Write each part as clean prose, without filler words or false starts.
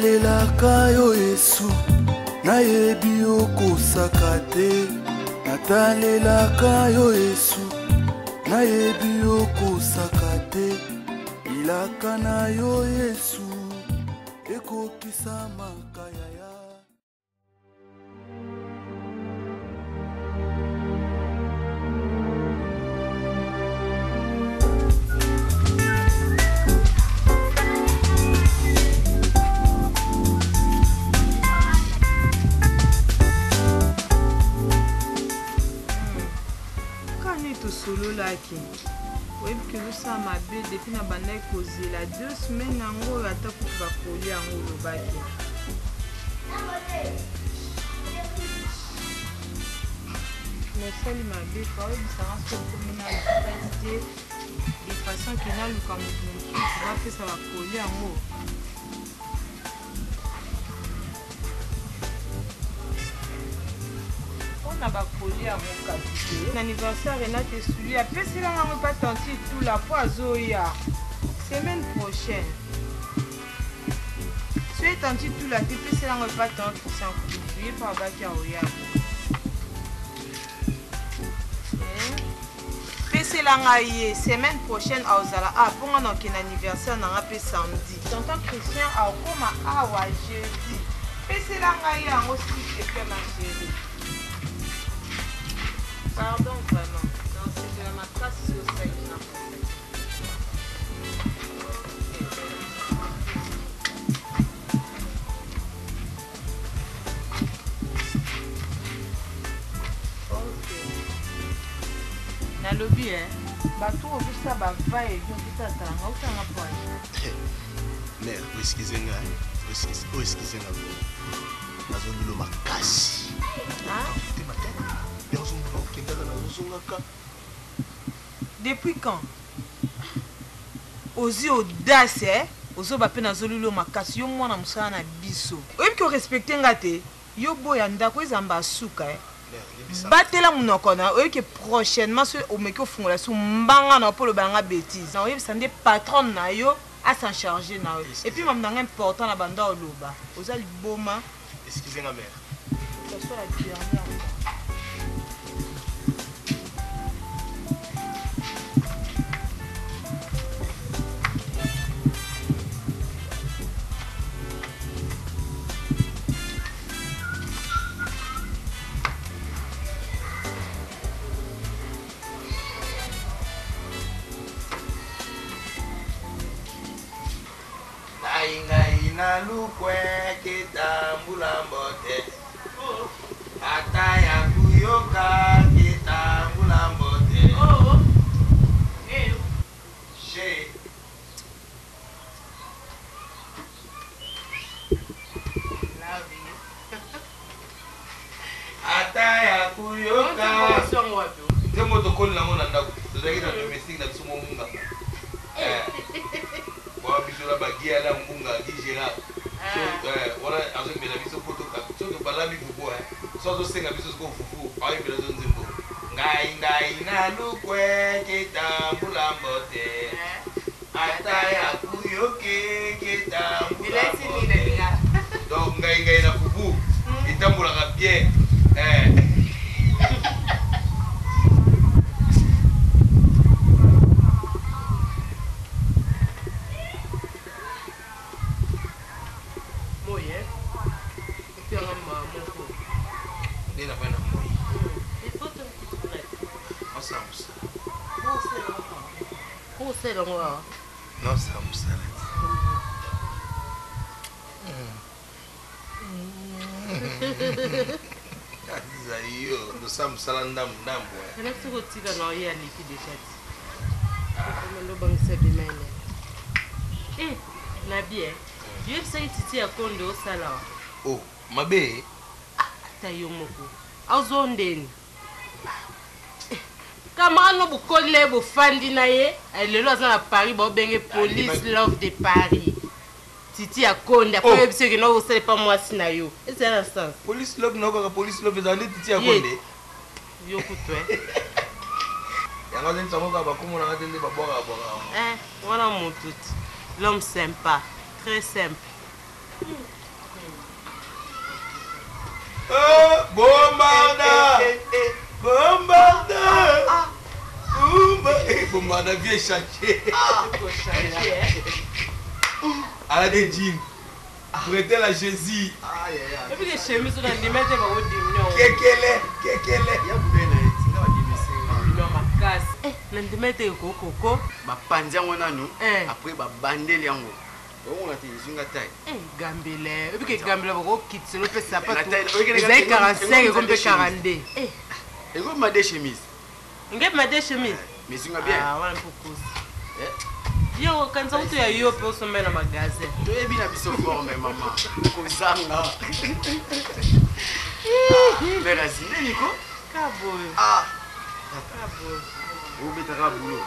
natalelaka yo Yesu nayebi okosaka te natalelaka yo Yesu nayebi okosaka te ilaka na yo Yesu ekokisa makaya ya solo laki oui que nous sommes à B depuis na banda causer la 2 semaines nango ata kuba kolia ngo lobaki mais sali ma B quand il s'en sort communal capacité de façon qu'il a le comme va faire ça va kolia ngo l'anniversaire Renate Souli après c'est là on pas tenter tout la fois Zoya semaine prochaine si tu tenter tout la puis c'est là on pas tenter sans couper par Bakia Oya puis c'est là semaine prochaine à Ozala ah pour un anniversaire on a samedi tonton Christian a comme à jeudi puis c'est là on aussi que ma chérie. Pardon vraiment, non, c'est de la matrace sur ça. Ok. Na lobby bah tout au plus ça va et bien tout ça ça on fait un point. Mais excusez-moi, excusez-moi. Nazongulu makasi. Ah? Depuis quand? Ozi audace ozo bape na zolulo makasi yo mwana musana na biso. Oyebi ko respecter ngate yo boya ndako ezamba suka batela munoko na oyebi ke prochainement so omeki ofungola su mbanga na polo banga bêtise. Na oyebi sande patron na yo a s'en charger na yo. Et puis mam nanga important na banda oloba. Oza liboma. Excusez-moi mère. Ça soit la dernière. Na lukwe kitambula mbote ataya kuyoka kitambula mbote she love you ataya kuyoka ndio to kol na mona ndako tuzaki na domestique na biso munga bisura bagia la munga gijera so wala azo mbela biso poto ka so to balabi bubo so zo senga biso ko fufu ai mbela zo nzimbo ngai na lukwe kitambula mbote ataya kuyoke kitambula mbote donc ngai na fufu kitambula ka bien non ça me sale. Zayo, nous sommes salandam ndambo. Kana siko tika na oya lipi de chat. Kama ndo bangisa bimene. Na bien. Dieu sait titi ya kondo sala. Oh, mabe. Tayo moko. Azondeni. Comment nous bukole bo fandi na ye lelo aza na Paris bo benge police love de Paris titi ya konde ko yebise ke no usele pa mwasi na yo ese na sens police love no ka police love ezali titi ya konde yo kutwe yanga zen tsango ka ba komona ka tende ba bora wana mututi l'homme sympa très simple Comment on a bien changé. Elle a des jeans. Prêtez la Jésus. Et puis les chemises, on a des mètres dans le diminution. Qu'est-ce Nandimete koko bapanza ngona no après ba bandeli yango on a te zunga tai gambele ebike gambele bako kitselo pe sapato ezai 45 comme 42 ego ma de chemise ngep ma de chemise mais zunga bien wana mpokusi yo kanza uto ya yo pe osomela magasin to ebi na biso forme mama ko zanga vera zine niko kaboyo kaboyo obetaka boulot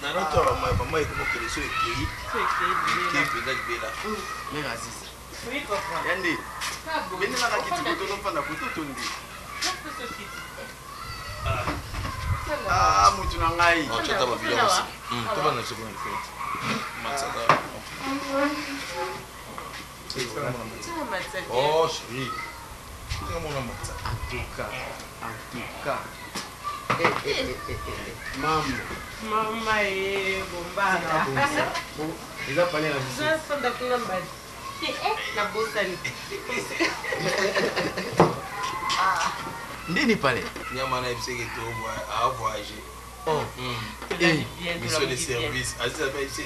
nanatora mama ekomokele so ekei mpenda libela mère Aziz yande bendelaka kiti koto tofanda koto tondi mutu na ngai chota babilo aussi tobana seconde fete matsaka oh chérie ngamona matsaka en tout cas Mama bombana. Eza pale na biso. Sasa ndakuna mbali. Na bosani. Ndini pale? Nyama na ebiseke to a voyager. Oh. Mission de service.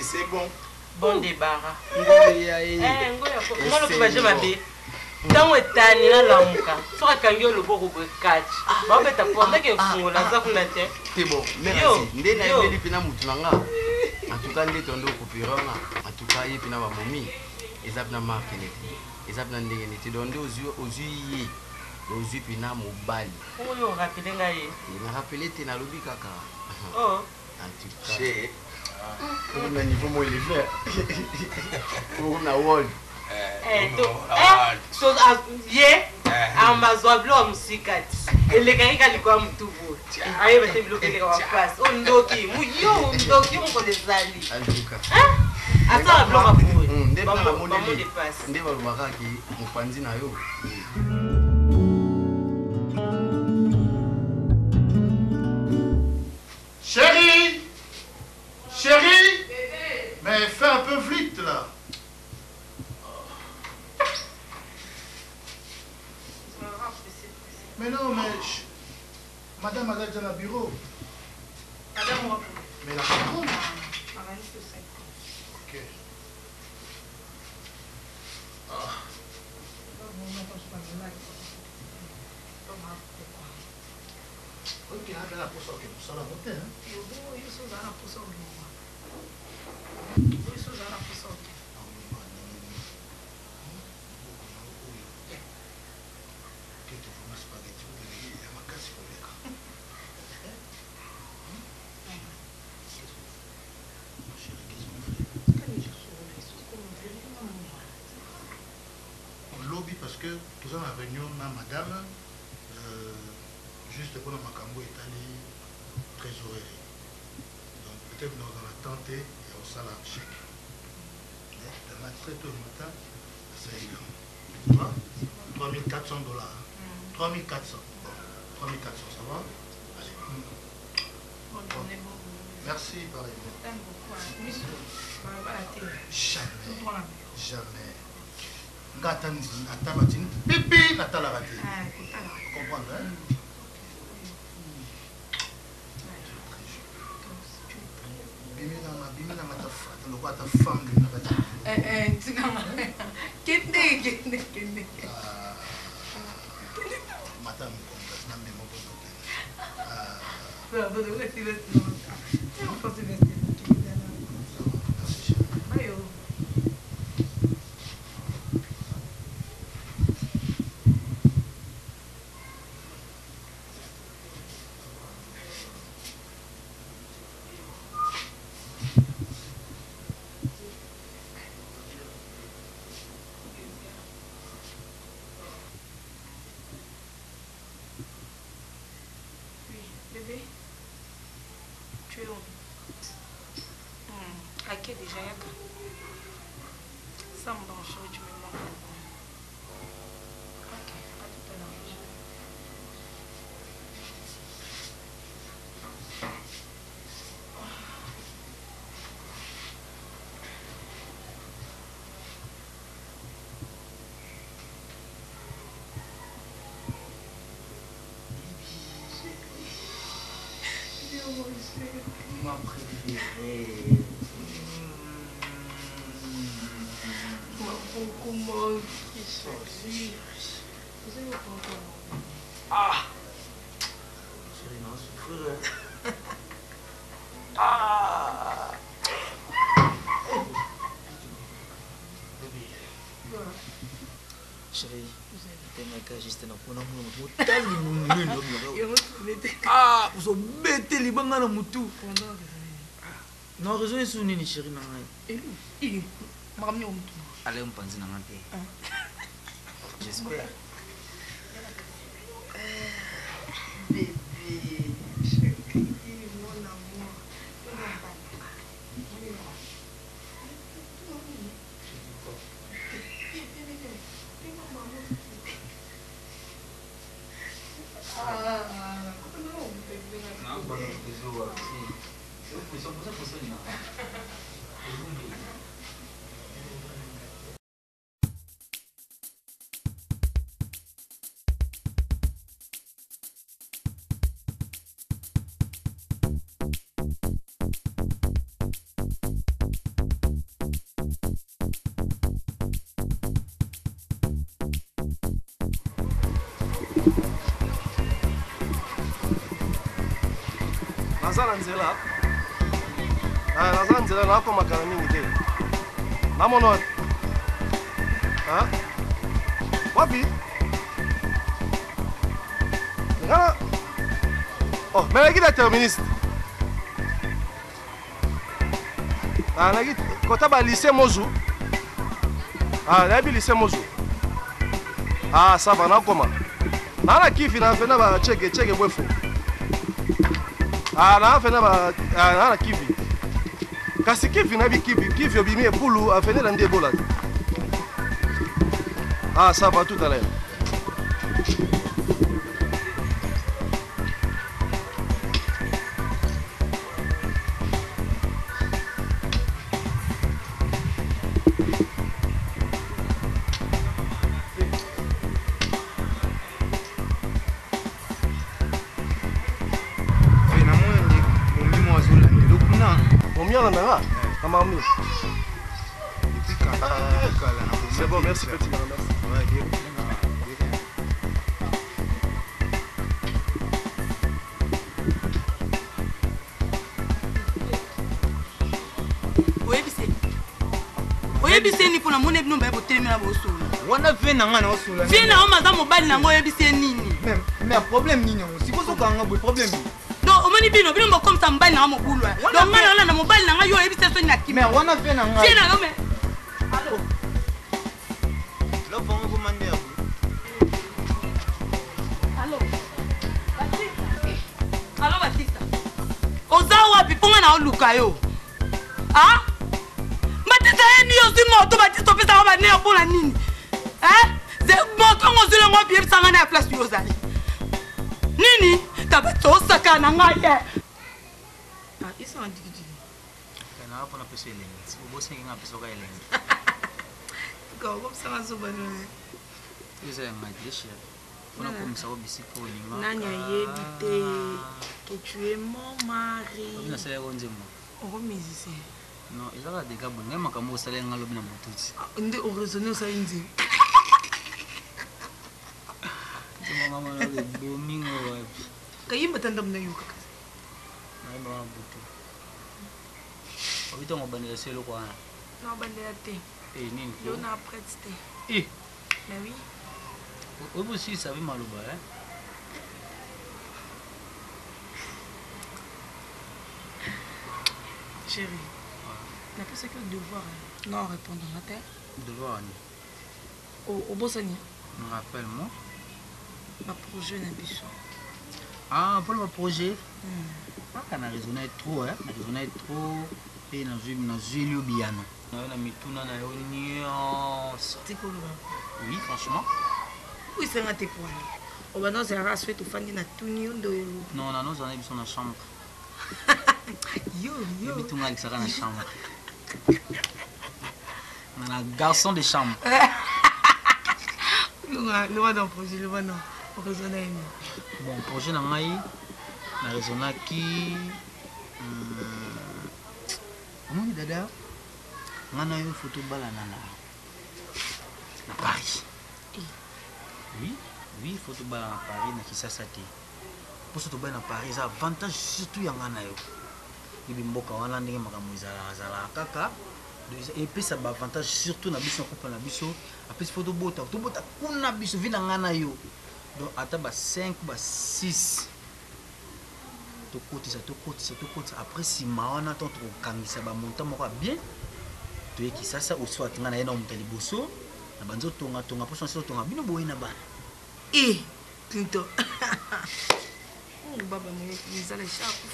C'est bon. Bon débarras. Ngoya ko. Ngono ko baje mabe. Tango etani na lamuka soka kangyo loboko ko catch ba beta porte ke fungola za kuna te c'est bon merci ndena ebeli pina mutu nanga en tout cas ndé tondo kupiranga en tout cas yi pina ba momi ezapna marque neti ezapna ndenge neti dondo ozui pina mobali oyo rappeler ngai na rappeler te na lobi kaka oh en tout cas c'est pour na niveau mo élevé pour na world ambazwa bilo musikati elekaki kalikuwa mtubu ayebete biloko eleka wapasi ondoki muyo ndoki mukolezali asala biloko afuwe bamodepasi nde balobakaki mopanzi na yo Chérie, chérie, mais fais un peu vite là. Mais non, mais madame a déjà dans le bureau. Madame, mais la patronne. Ok. Ok, la pousson, ok, ça la monter, hein. Parce que nous avons une réunion avec madame, juste pour ma cambo est allé trésorerie. Donc peut-être nous allons tenter et on s'en la chèque. Dans la très tôt le matin, c'est égal. Tu vois 3400 $. 3400. 3400, ça va? Allez. Bonne journée. Merci, pareil. Jamais. Jamais. Pipi, Natala va dire. Comprendre, hein? Ta femme, madame, tu es où? À qui déjà Yaka? Ça me donne chaud, tu me manques. Ok, à tout à l'heure. Ma préférée. Comment qui choisit? Vous avez pas. Ah! Chérie, non, souffre. Ah! Chérie, t'es juste un peu ah, vous avez bêté les bangs dans moutou. Non, raison est souni, chérie. Allez, on pense dans la paix. J'espère. Bébé, chérie, mon amour. naza nzela nakomakana mingi te namona wapi ngana melaki na terministe naki kota ba lycée mozu nayebi lycée mozu sava nakoma nana kifi nafena bacheke bwefo nana kivi kasi kivi nabi kivi obimi epulu afene na ndi ebola ça va tout à l'heure. C'est bon, merci petit madame. oyebiseni mpona mona ebino mbaye botelemela bosola wana vie na nga na osola vie na yo maza mobali nango oyebise nini mais problème nini yango sikosokanga boye problème donc omoni bino bokomisa mobali nanga mobulwa donc ngai olanda mobali nanga yo oyebise soni na kimi mais wana vie na nga vie na yo me lofongo komande ya alo batista oza wapi mponga na oluka yo batista ye ni ozwi moto batista opesaka baneya mpona nini moto ngo ozwi lango obiyebisanga na ya place yo ozali nini tabatisa osaka na ngai ye isanga dikidiki nanga mpona peso elenge obosengi nga peso ka elenge okobisanga zobanone eza yanga desher mpona komisa obisika olinga nani ayebi te que tu es mon mari obinasala yako nzembo okomusicien non ezaka deka boye ngai makambo osala yanga lobi na motuti nde oraisonne osali nzembo nzembo ebomingo wapi kayimba ta ndambo na yo kaka nayemba wana butu obitongo obandela so eloko wana na obandela te nini yo na prête te mais oui oyebi osilisa bi maloba chérie n'a pas ce que devoir non répondre à terre devoir ni au bosani rappelle-moi ma projet na biso pour le projet na raisonner trop na raisonner trop et na zui yo biano na mituna na yo nyonso tikoloba oui franchement oui c'est un te poil on va dans un race tout fandi na tuni ndo non na nous on est dans la chambre yo bitunga alisaka na chambre na garçon de chambre le va dans projet le va non raisonner bon projet na ngai na raisonnaki omoni dada nga na yo photo balana na Paris. Oui, photo balana na Paris na Kisasa te. Po photo balana na Paris ça avantage surtout ya nga na yo. Ibi mboka wana ndenge makambo ezala kaka. Et puis ça ba avantage surtout na biso couple na biso. Après photo bota kuna biso vina nga na yo. Donc ata ba 5 ba 6 to kotisa après si maona ton to kangisa ba montant moko bien to yeki sasa au soit nga na yena mutali boso na banzo tonga po so tonga bino boye na bana Clinton baba mwe nizala chaque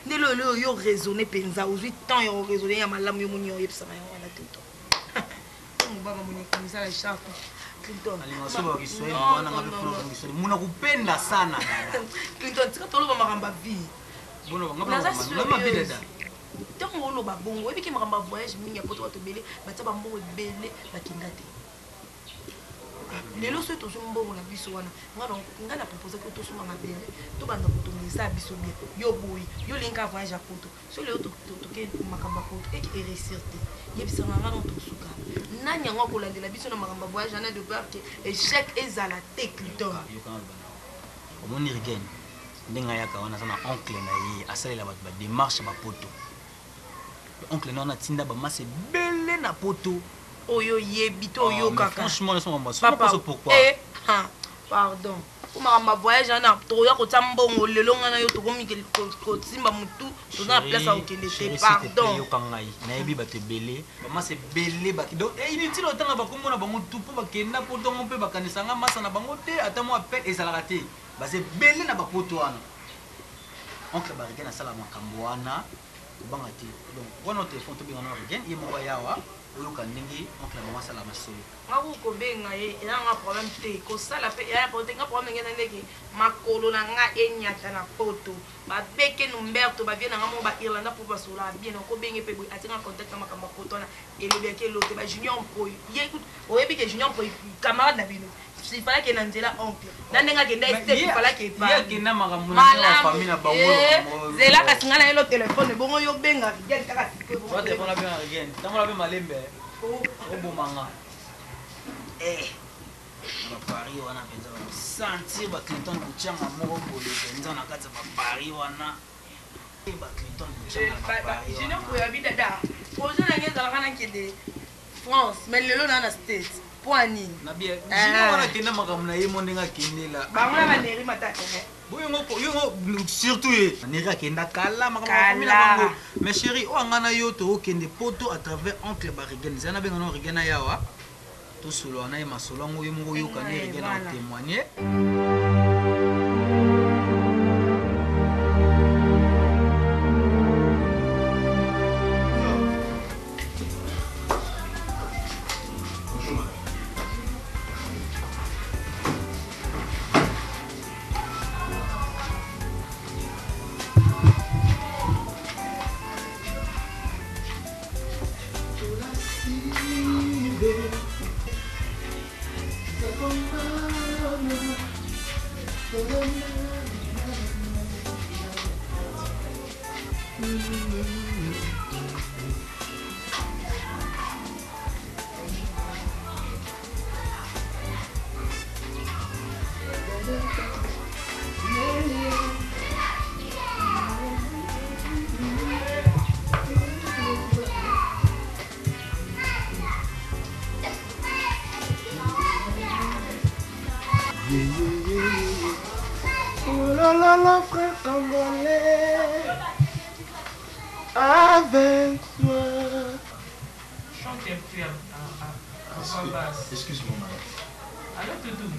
ndelo yo raisonner penza aux 8 ans yo raisonner ya malamu yo munyo yepsa ma wana Clinton baba mwe nizala chaque Clinton alingasoba Kiswahili wana ngabe kuna Kiswahili muna kupenda sana dada Clinton tika tolo makamba vie bono ngaba bidada tant on lo ba bongo et puis makamba voyage mingi ya poto to belé batsa ba mbongo belé bakinga te lelo so to mbongo na biso wana nga na proposer que to so ma belé to banda ko to ngisa biso bien yo boyi yo linka voyage ya poto so lelo to ke makamba poto et réussir te yebisa nga non to suka nani yango ko landela biso na makamba voyage na de peur que échec ezala te Clinton omoni rigen ndenga yaka wana sana oncle na ye asalela ba démarche ba poto oncle na na tinda ba masse belé na poto oyo yebito oyo kaka franchement laisse-moi papa pourquoi pardon kuma ma voyage na to ya ko tambongo lelo ngana yo to komi ko timba mutu to na place au kende te pardon yo kangai na yebi ba te belé ba masse belé ba donc inutile otanga ba komona bango tout po ba kenda poto ngompe ba kanisanga masa na bango te ata mo appel ezala raté ba se belé na ba poto wana oncle ba rigena sala makambo wana banga te donc wana téléphone to bingana rigen ye mo yawa oyo kandingi oncle mama sala masolo ngaku ko benga ye ina nga problème te ko sala pe ya problème nga problème ngena ndeke makolo na nga enyata na poto ba beke Numberto ba viena nga mo ba Irlanda pour ba sola bien ko benge pe boy atinga contact na makamba poto na elobeke lote ba junior pro ye écoute oyebi ke junior pro camarade na bino il fallait que Nandela oncle nandenga kenda step il fallait que pas ye kenda makambo na famille na bango zela kasinga na elo téléphone bongo yo benga bien kaka toi téléphone la bien rien tango la bien malembe obomanga na Paris wana penza ba sentir ba Clinton kuchanga moko bolo penza na kati ba Paris wana ba Clinton kuchanga ba Paris je ne peux pas dada projet na ngeza kana kende France mais lelo na States poani na bien jino wana kenda makambo na ye mondenga kendela bangona ba neri matata boyo surtout ye neri kenda kala makambo na bango mais chérie o ngana yo to kende poto à travers oncle Barigen zana benga no rigena yawa to solo na ye masolo ngo yo mo yo kana rigena témoigner La frère congolais avec toi. Chante un peu à voix basse. Excuse-moi, madame. Alors, Toutou.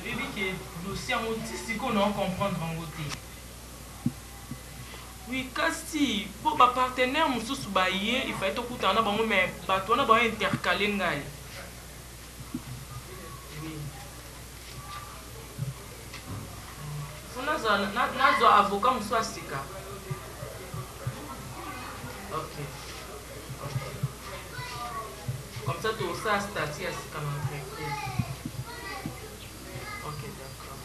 Et puis que dossier en autiste, qu'on doit comprendre en côté. Oui, kasi pour ma partenaire, mon sous baillé, il fallait tout coûter en avant, mais pas toi, on a pas intercalé ngaï. Nazo avocat mon soit sika. Ok. Comme ça, tu as ça statut à sika dans l'entreprise. Ok, d'accord.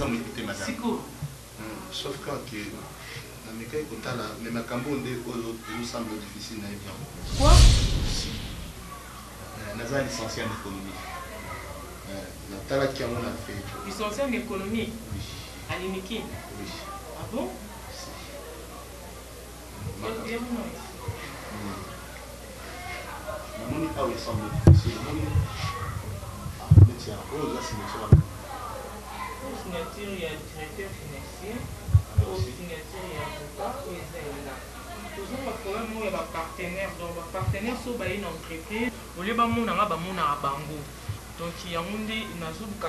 semble écouter madame. Siko. Sauf quand que mais ma cambo nous semble difficile. Quoi? Naza licencié en économie. Natala qui a fait. Licencié en économie? Oui. À l'INEKI? Oui. Ah bon? Mon pas où il semble difficile. Tiens, oh là c'est naturel. Signature, il y a directeur financier. Signature, il y a avocat. Où est-ce là? Nous avons un problème où il y a un partenaire. Donc, un partenaire, c'est une entreprise. Au lieu de bango. Donc, il y a une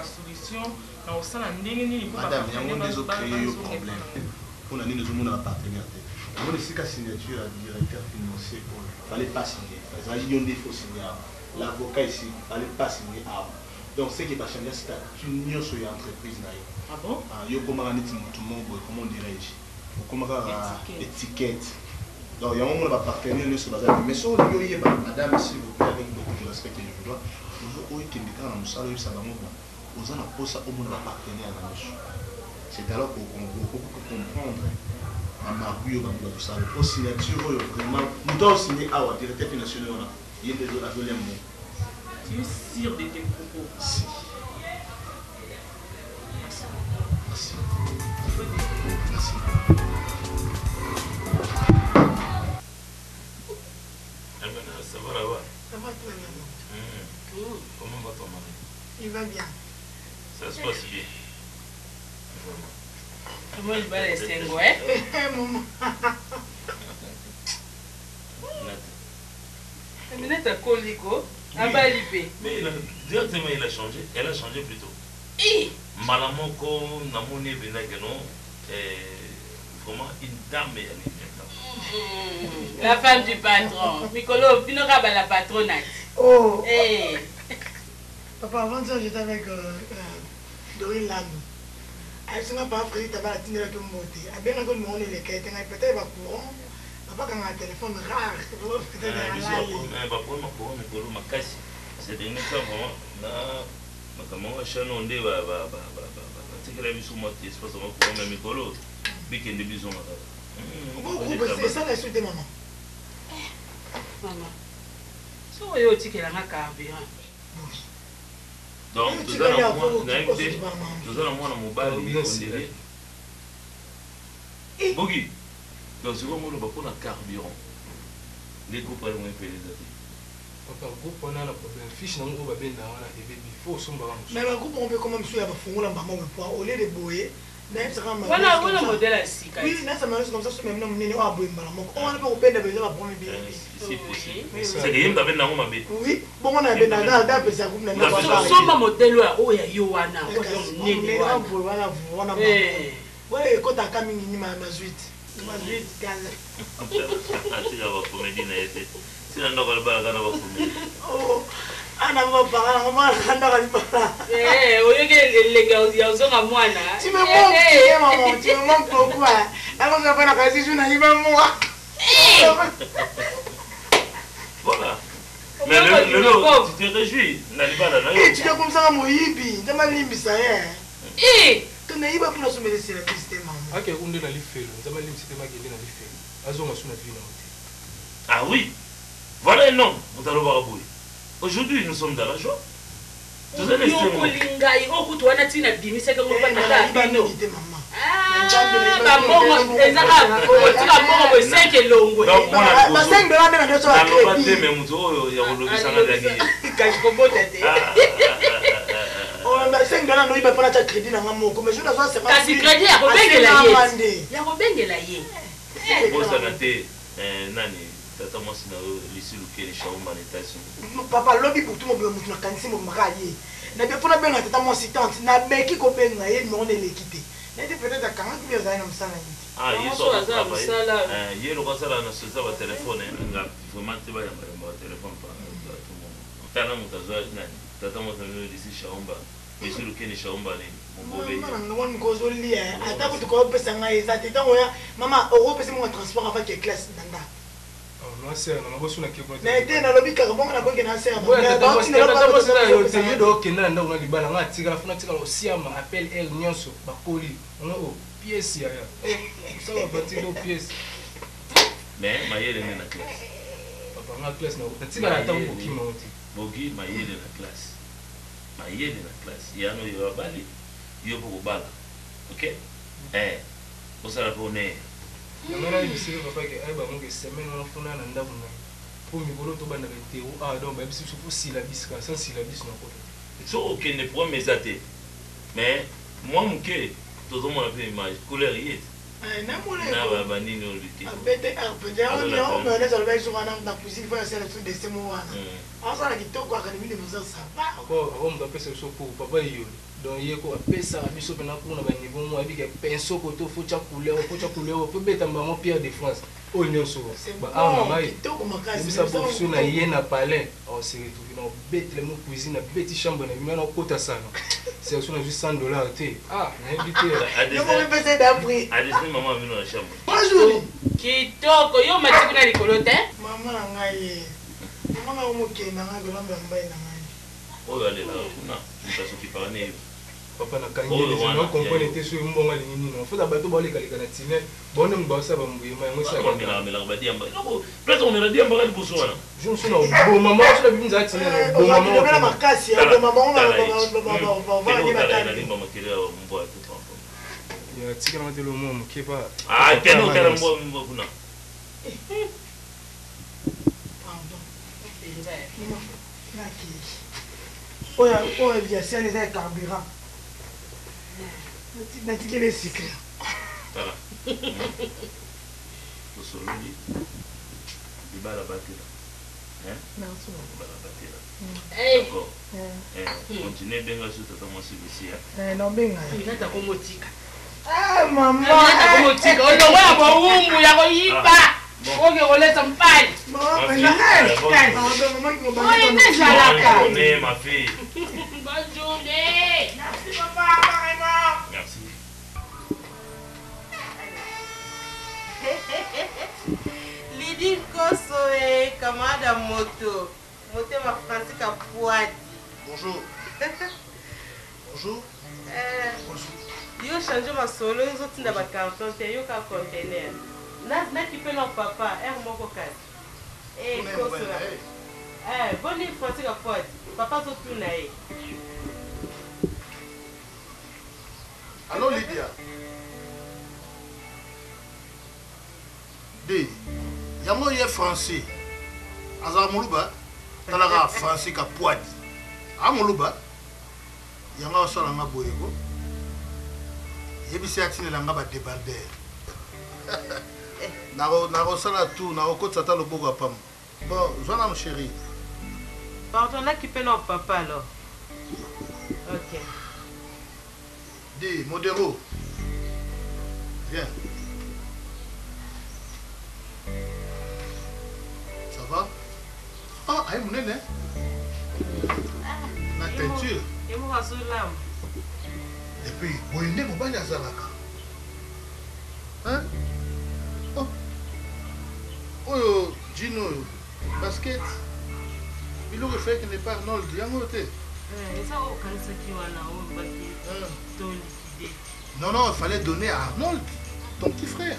solution. Madame, il y a des problèmes. On a dit que nous avons un partenaire. On a dit que la signature du directeur financier, il ne fallait pas signer. Il y a des faux signer. L'avocat ici, il ne fallait pas signer. Donc, ce qui va changer, c'est une union sur l'entreprise. Ah bon? Il y a comment dirais-je? Comment étiquette. Donc, il y a un moment où on va partenaire sur la base. Mais si on dit, madame, s'il vous plaît, avec beaucoup de respect que je vous dois, vous avez dit que nous avons un partenaire. C'est alors qu'on peut comprendre la marque tout ça. Pour signature, vraiment, nous devons signer à la directeur financier. Il y a des autres à tu es sûr de tes propos? Si. Merci. Merci. Ça va là-bas? Ça va très bien. Comment va ton mari? Il va bien. Ça se passe bien. Comment il va laisser un goût, hein? Maman. Mais t'as colico? Mais directement il a changé. Elle a changé plutôt. Malamoko, Namoni, Benagano, vraiment une dame. La femme du patron. Mikolo, tu n'auras pas la patronne. Oh! Hey. Papa, avant ça, j'étais avec Dorine Lam. Elle n'a pas fait tabac à Tina de monter. Elle a bien encore mon les quêtes. Elle a peut-être pas courant. Papa, quand un téléphone rare, c'est des gens vraiment là, comment Shannon de c'est que la vie sur moi, c'est pas seulement pour même Mikolo, mais qu'il y a des bisons. C'est ça la suite de maman. Maman. Si vous avez dit qu'elle a un carburant. Donc, nous allons voir mon bal, Bogi. Donc, c'est comme on a carburant. Les groupes ont un peu les avis. Papa, le groupe on a un problème. Fiche n'a pas bien dans la bébé. Il faut son baron. Mais le groupe on peut quand même suivre à fond la maman au lieu de boyer. Voilà un modèle ici. Oui, ça m'a comme ça, même non, on a besoin de on a pas peine de besoin de prendre bien. C'est possible. C'est que d'abord dans ma bébé. Oui, bon on a bien dans ça groupe na. Son modèle là, oh ya Yohana. Voilà. Ouais, quand t'as camé ni ma suite. Ma suite gaze. Ah, tu vas voir comédie na été. Si on doit le bal dans la comédie. Oh, ana va parler, on va rendre pas. Au lieu que les gars ils sont à moi là. Tu me manques, maman, tu me manques beaucoup. Alors je vais pas la je n'arrive pas moi. Voilà. Mais le tu te réjouis, la libana là. Et tu es comme ça mon hibi, ça m'a limbi ça hein. Tu n'as pas pour nous soumettre sur le système maman. OK, on est dans les faits, ça m'a limbi système qui est dans les faits. Azo ma suna vie na. Ah oui. Voilà un nom, on t'a le voir abouiller. Aujourd'hui, nous sommes dans la joie. Vous allez laisser moi. Papa, lobby pour tout le monde, je suis marié. Je suis pas mon assistante, je suis copain, mais on est l'équité. Je suis peut-être à 40 000 ans comme ça. Ah, il y a un téléphone, vraiment, tu vas y avoir un téléphone. Non, c'est un homme qui est Mais tu es dans le but car bon, on a quoi qui est assez. Oui, tu es dans le bal, on a tiré la fenêtre aussi à m'appelle El Nyonso, Bakoli. On a pièce. Ça va bâtir nos pièces. Mais Maïe est dans la classe. Papa, on a classe. Tu vas attendre pour qui monte. Bogi, Maïe est dans la classe. Maïe est dans la classe. Il y a un yo bali. Yo pour bala. Ok? Pour ça la bonne. Nangana ibisika papa ke ayeba ngo ke semaine on fona na ndabu na po mikolo to bana ke teo donc ba biso faut syllabus ka sans syllabus na koto so ok ne pour mes athées mais moi muke tout le monde a fait image couleur yet na ba banini on lutte abete arpede on me laisse avec sur un dans cuisine faire c'est le truc de ces mots on ça la kitoko académie de musique ça va encore on doit passer sur pour papa yo donc yeko apesa biso pena kuna ba niveau mo abi ke penso ko to fo cha couleur fo beta maman Pierre de France o nyonso ba mama kitoko makasi bisa boxo na ye na palais on se retrouve dans bête le mo cuisine na bête chambre na mina na kota sana c'est sur juste $100 té na invité je vais passer d'après a des maman venu dans la chambre bonjour kitoko yo matiki na likolo te maman na ngai maman mo ke na ngai ba mbai na ngai oh allez là na ça qui parle papa na kangeli je comprends était sur mbonga nini non faut d'abord to balika na tine bonne mbasa ba mbuye ma ngo sa ba mela ba diamba no peut-être on me diamba ka boso wana je suis no bo maman je la bimza tine bo maman on a makasi bo maman on va ni batana ni maman kile mbo tu papa ya tika na matelo mo mkepa teno kala mbo kuna oya bien c'est les carburant tu quel est secret voilà au sololi di bala batira merci bala batira d'accord continue benga sur tata mosi bisia non benga ngata ko motika maman ngata ko motika o lo wa bo umbu ya ko yipa oke oleta mpali ma fille. Bonne journée. Merci papa, vraiment. Merci. Lidi Kosoe, Kamada Moto. Moto ma Francis à Poiti. Bonjour. Bonjour. Yo change ma solo, ils ont dans ma carton, yo ka conteneur. Na qui peut non papa, moko kasi. Kosoe. Bonne Francis à Poiti. Papa tout tout nae. Allô Lydia. De yango ye français. Azara moluba talaga français ka Poiti. Amoluba yango sala nga boyego. Yebisi atine langa ba débarder. Naro sala tout na okotsa ta loboko apam. Bon, zona mon chéri. Pardon, là qui peut non papa alors. Ok. Dis, Modéro. Viens. Ça va? Ah, aïe, mon nez. La teinture. Et moi, je suis là. Et puis, vous avez mon bain à Zalaka. Hein? Oh. Oh, Gino. Basket. Il aurait fait qu'il n'est pas Arnold. Il y a un côté. Non, non, il fallait donner à Arnold, ton petit frère.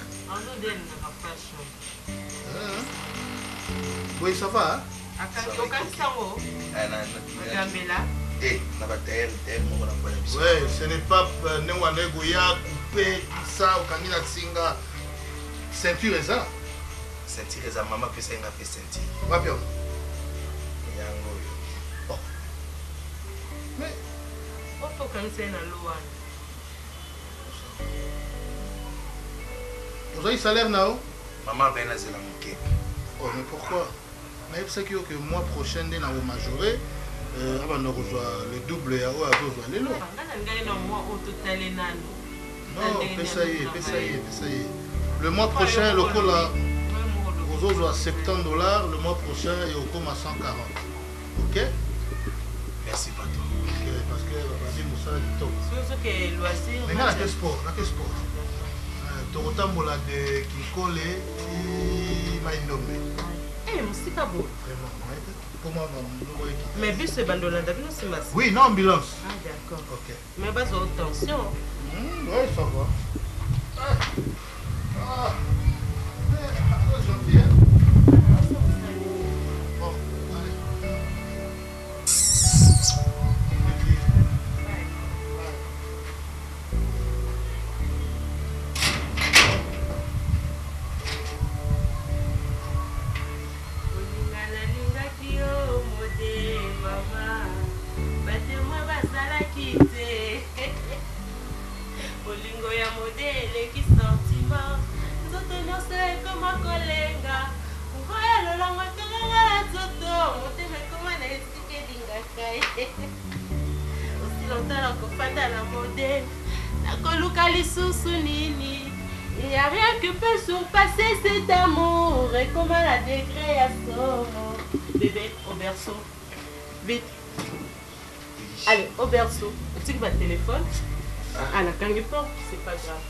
Oui, ça va, hein? Oui, ce n'est pas Newanegoya, coupé, ça, au Kangina Tsinga. Ceinture et ça? Ceinture et ça, maman peut s'en appeler ceinture. Wapion. Mais vous avez un salaire now? Maman ben là c'est la moquette. Oh mais pourquoi? Mais c'est que le mois prochain on va majorer on reçoit le double et on va reçoir les lots. Non, ça y est. Le mois prochain le coût là aux autres à $70, le mois prochain et au coût à 140. OK? Merci patron. Parce que la vie est mais là, quel sport? Tu as de Kinkole et Maïnomé. Eh, musika bo. Pour moi, non. Mais bus c'est bandolanda, bino c'est masse. Oui, non, ambulance. Ah, d'accord. Ok. Mais bas haute tension. Oui, ça va. Ah. Gentil, hein? Bon, allez. Olingo ya modele ki sentiment nzoto nyonso ekoma kolenga ngoya lolongo tonganga na nzoto motema ekoma na esika elingaka osi longtemps nakofanda na modele nakoluka lisusu nini il n'y a rien que peut surpasser cet amour ekoma na degré ya somo bébé au berceau vite allez au berceau otiki ba téléphone. Ah, la canne pas, c'est pas grave.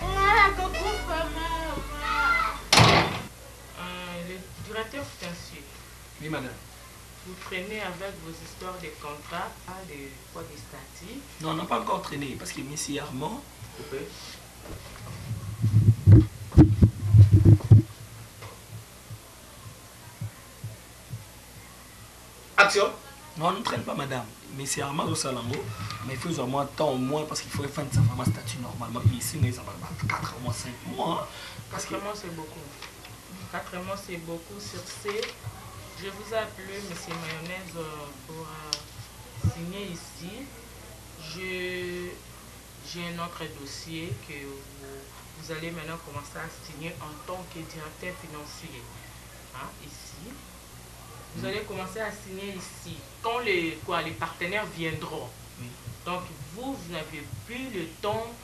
Ah, coucou, maman. Le directeur financier. Oui, madame. Vous traînez avec vos histoires de contrats, des statuts. Non, on n'a pas encore traîné parce que M. Armand. Action. Non, on ne traîne pas, madame. Mais c'est Armand au Salango. Mais il faut avoir temps au moins parce qu'il faut faire ça vraiment statut normalement. Ici, mais ça va 4 mois, 5 mois. Parce 4 mois, c'est beaucoup. 4 mois, c'est beaucoup. Sur ce, je vous ai appelé, M. Mayonnaise, pour signer ici. J'ai un autre dossier que vous allez maintenant commencer à signer en tant que directeur financier. Hein, ici. Vous allez commencer à signer ici. Quand les partenaires viendront. Oui. Donc vous n'avez plus le temps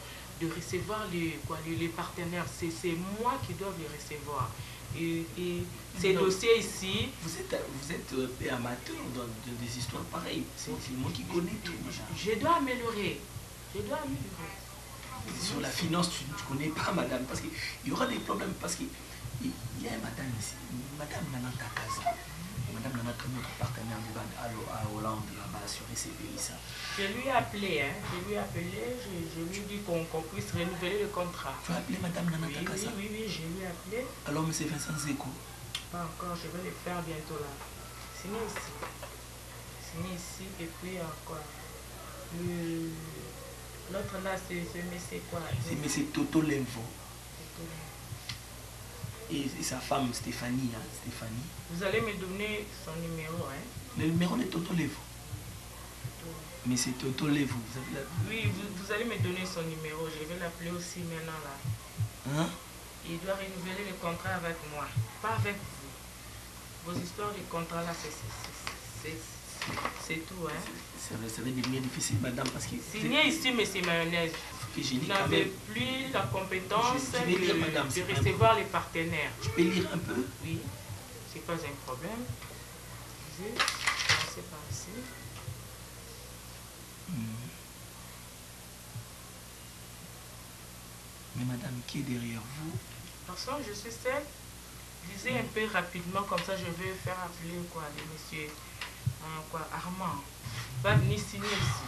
de recevoir les partenaires. C'est moi qui dois les recevoir. Et ces dossiers ici... Vous êtes amateur dans des histoires pareilles. C'est moi qui connais tout. Je dois améliorer. Sur la finance, tu ne connais pas, madame. Parce qu'il y aura des problèmes. Parce qu'il y a une madame ici. Madame Nananta Kaza. Madame Nana, notre partenaire de bande à Hollande, là-bas, sur SCPI, ça. Je lui ai appelé, je lui ai dit qu'on puisse renouveler le contrat. Tu as appelé Madame Nana Takasa? Oui, je lui ai appelé. Alors, M. Vincent Zeko? Pas encore, je vais le faire bientôt là. Signez ici, et puis quoi. L'autre là, c'est M. quoi? C'est M. Toto Lemvo. Et sa femme Stéphanie, Stéphanie. Vous allez me donner son numéro, hein? Le numéro de Toto Levo. Mais c'est Toto Levo. Oui, vous allez me donner son numéro. Je vais l'appeler aussi maintenant là. Hein? Il doit renouveler le contrat avec moi, pas avec vous. Vos histoires de contrat là, c'est tout, hein? Ça va devenir difficile, madame, parce que... Signez ici, M. Mayonnaise. Vous n'avez plus la compétence de recevoir les partenaires. Je peux lire un peu? Oui, c'est pas un problème. Je vais commencer par ici. Mais madame, qui est derrière vous? Personne, je suis seule. Lisez un peu rapidement, comme ça je vais faire appeler quoi, le monsieur Armand. Va venir signer ici.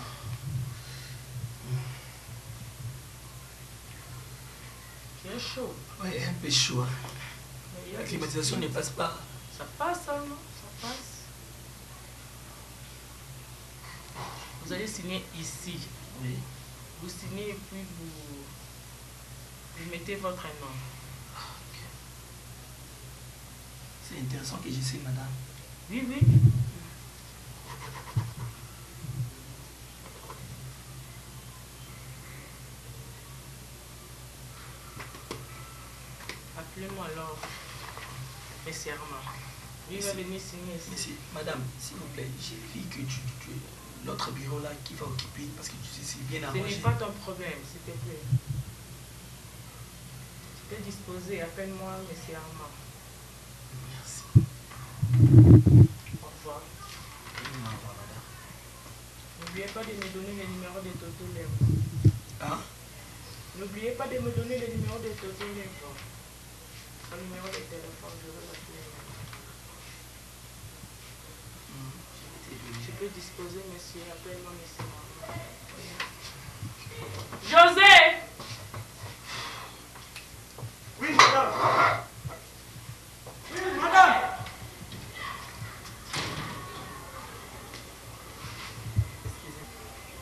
C'est chaud. Oui, un peu chaud. La climatisation ne passe pas. Ça passe, hein, non? Ça passe. Vous allez signer ici. Oui. Vous signez et puis vous mettez votre nom. C'est intéressant que je sais, madame. Oui, oui. Appelez-moi alors, monsieur Armand. Il va venir signer ici. Monsieur, madame, s'il vous plaît, j'ai vu que tu l'autre bureau là qui va occuper parce que tu sais, c'est bien arrangé. Ce n'est pas ton problème, s'il te plaît. Tu peux disposer, appelle-moi monsieur Armand. Merci. Au revoir. Au revoir, madame. N'oubliez pas de me donner le numéro de Toto Levo. Hein? N'oubliez pas de me donner le numéro de José. Son numéro de téléphone, je vais l'appeler. Je peux disposer, monsieur. Appelle-moi, monsieur. José! Oui, madame. Oui, madame.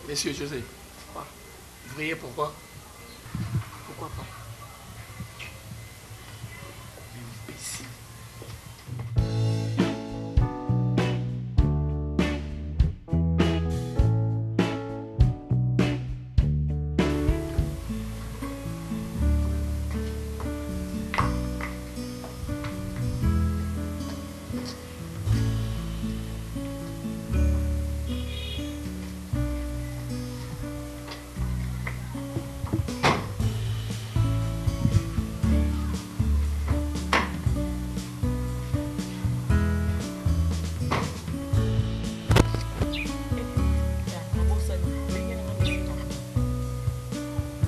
Monsieur José, quoi? Vous voyez pourquoi? Pourquoi pas? Imbécile.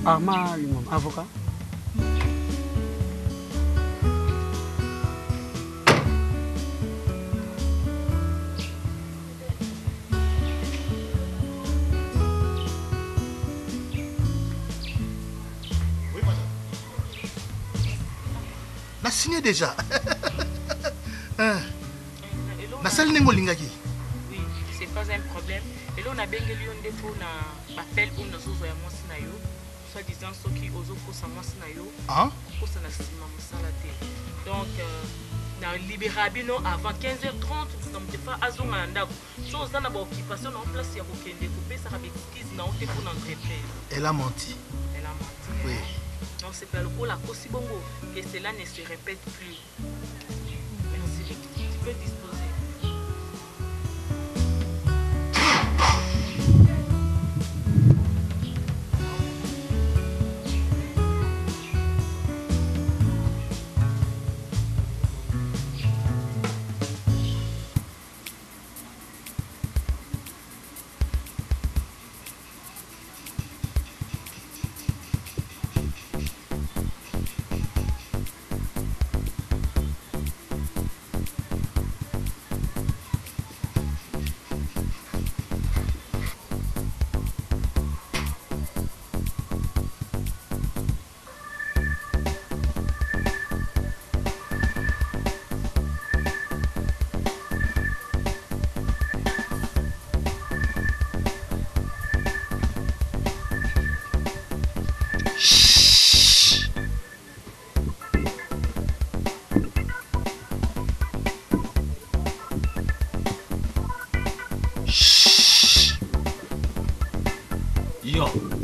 Armand lui-même, avocat. Oui, madame. Na signé déjà. Na salle nengo lingaki. Oui, c'est pas un problème. Et là, on a bien que l'on dépôt un appel pour nous autres et moi, soi-disant ceux qui osent pour ça moi Hein? pour ça la donc na libérable non avant 15h30 comme tu pas azon anda so ça na ba occupation en place ya kokende couper ça avec skis na ote pour l'entreprise. Elle a menti. Elle a menti. Oui. Donc c'est pas le coup la cause bongo que cela ne se répète plus. Merci. Tu peux disposer.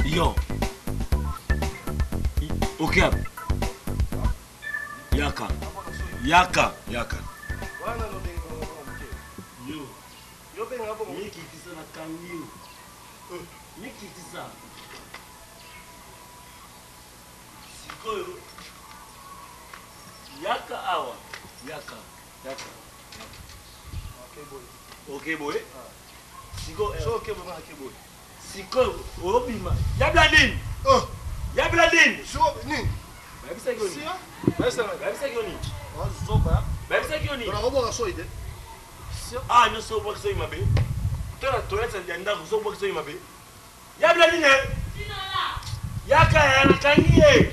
Yo. Ok. Yaka. Wana no dengo. Yo benga hapo. Miki kisa na kanyo. Miki kisa. Sikoyo. Yaka awa. Yaka. Okay boy. Siko. So okay boy, okay boy. Siko obima. Yabla nini? Yabla nini? So nini? Babisa goni. Sia? Babisa goni. Zoba. Babisa goni. Ona robo so ide. Ah, no so box so imabe. Tona toyeta ndianda so box so imabe. Yabla nini? Yaka ya nakangie.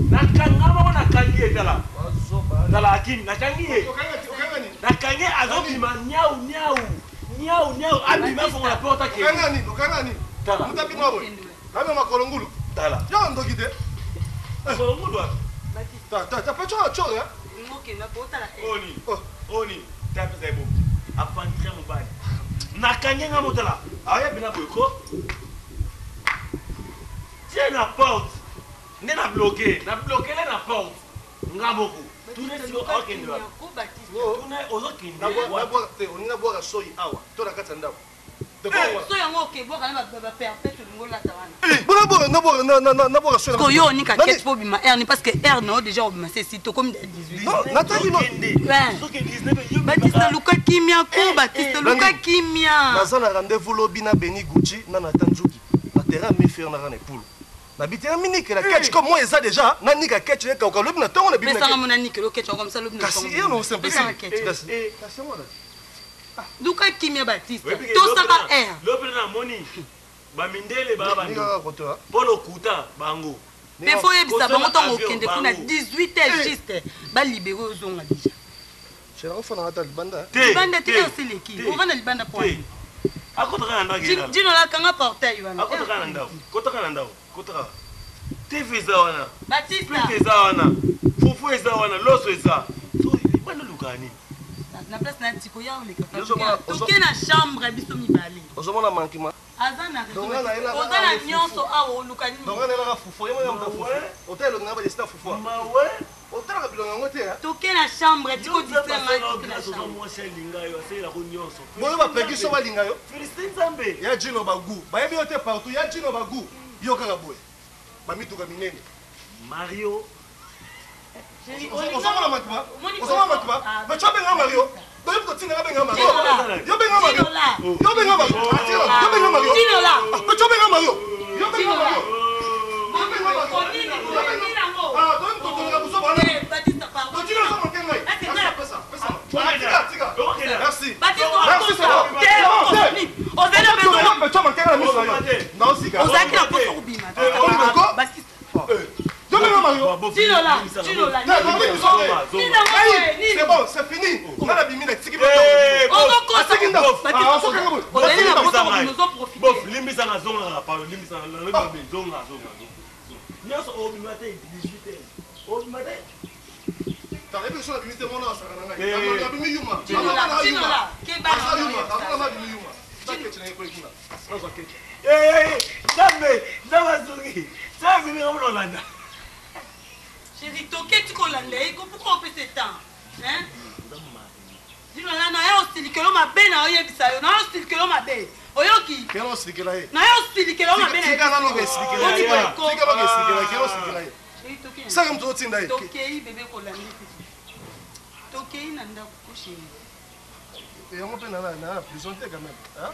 Nakangama nakangie dala. Dala akini nakangie. Nakangie azobima nyau abima fonga la porta ke. Okangani. Tala. Mutapi mabo. Kama makolongulu. Tala. Ya ndokite. Makolongulu. Ta pecho choga. Ngoke na bota la. Oni. Tape zebo. Afantre mobile. Nakangie nga motala. Aya bina boyko. Tiens la porte. Ne na bloqué la porte. Ngaboko. Tout ne sio okende wa. Tout ne ozokende. Na boka soyi awa. Tona kata ndabo. So yango ke boka na ba perpète ngola tawana. Na boka soyi. Ko yo ni ka quête pour bima R ni parce que R no déjà obima c'est sito comme 18. Nataki no. Baptiste Luka Kimia ko Baptiste Luka Kimia. Naza na rendez-vous lobi na Beni Gucci na Natanzuki. Na terrain me faire na rane poule. Babité Minique la catch comme moi ça déjà, na nika catch ne ka le na tongo na bimé. Mais ça mon nika le catch comme ça le bimé. Kasi yo no simple. Kasi moi. Duka Kimia Baptiste. To saka air. Le président Moni. Ba mindele ba ba. Polo kuta bango. Mais faut yebisa bango tongo kende kuna 18h juste. Ba libérer ozonga déjà. C'est la fois na ta banda. Banda ti c'est l'équipe. On va na libanda point. Akotaka na ngela. Dino la kanga portail wana. Akotaka na ndao. Kotaka na ndao. Kotaka. TV za wana. Baptiste. Plus za wana. Fufu za wana, loso za. So bana lukani. Na place na tiko ya ole ka. Toke na chambre biso mibale. Ozomona mankima. Azana ozana nyonso awo lukani. Donc on est là fufu, yo mo fufu. Hotel on a ba lista fufu. Ma ouais. Hotel ka bilonga ngote ha. Toke na chambre tiko disenga toke na chambre. Mo selinga yo asela ko nyonso. Boyo ba pegiso ba linga yo. Philistine Zambe. Ya jino bagu. Ba yebi yote partout ya jino bagu. Yo kaka boy. Ba mituka minene. Mario. Osoma na makiba. Osoma makiba. Ba chobe nga Mario. Boyo ko tinga benga Mario. Yo benga Mario. Yo benga Mario. Yo benga Mario. Tino la. Ba chobe nga Mario. Yo benga Mario. Ah, donc tu te regardes ça voilà. Baptiste pardon. Donc tu ne sais pas quel est. Merci. Baptiste. Merci c'est bon. On va le mettre. Mais tu m'as quel ami ça yo. Non si gars. On a qu'un peu sur bima. Baptiste. Yo benga Mario. Tino la. C'est bon, c'est fini. On a la bimine tiki ba. On va continuer. Bof, limisa na zonga la parole, limisa na le zonga. Nyoso o bimate 18h. O bimate. T'as vu sur la bimite mon âge ça na ngai. La bimite yuma. Tino la. Ke ba na yuma. Akuna ma bimite yuma. Take tena iko ikuna. Nazo keke. Zambe, ndawazungi. Zambe ni ngomlo landa. Chérie, toke tu kolanda, pourquoi on fait ce temps? Hein? Dis-nous là, na hostile que l'homme a bien na oyebisa yo, na hostile que l'homme a bien. Oyoki. Quel hostile que là? Na hostile que l'homme a bien. Tika na no hostile que là. Tika no hostile que là, quel hostile que là? Chérie, toke. Ça comme toi tinda. Toke bébé kolanda. Toke nanda coucher. Et on peut na prison quand même. Hein?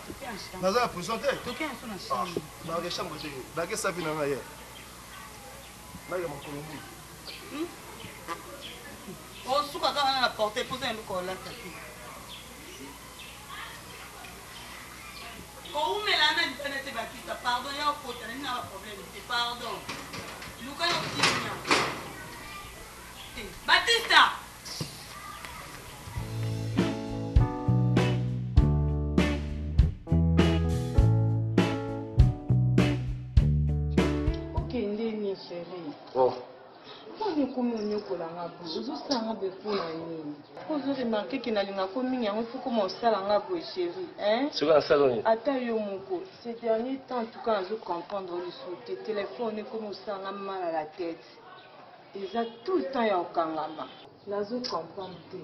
Na prison. Toke en son chambre. Dans la chambre de. Dans que ça vient na hier. Là il y a mon Colombie. Oh, souka quand on a porté pour ça nous coller là. Quand on met là na dipende Baptiste, pardon, il y a un problème, c'est pardon. Luka no kinya. Baptiste. Ok, ndeni chérie. Oh. Poni komi onyokola nga boye ozosala nga boye mpona nini ozoremarke ke nalingako mingi yango ifo koma osala nga boye chéri soki nasala nini ata yo moko ces derniers temps en tout cas nazocomprendre lisusu te telefone ekomi osala nga mal à la tête eza tout le temps ya kokangama nazocomprendre te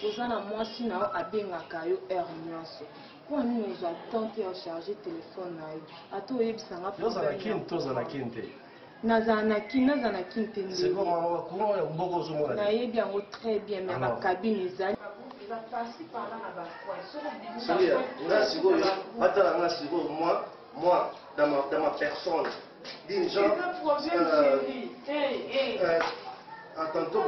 oza na mwasi na yo abengaka yo heure nyonso mpo nini ozwa tante ya ocharge telefone na yo ata oyebisanga tozalaki te nazanaki te C'est bon, comment on beaucoup au monde. nayebi yango très bien mais bakabine ezali moi dans ma personne d'une gens à tantôt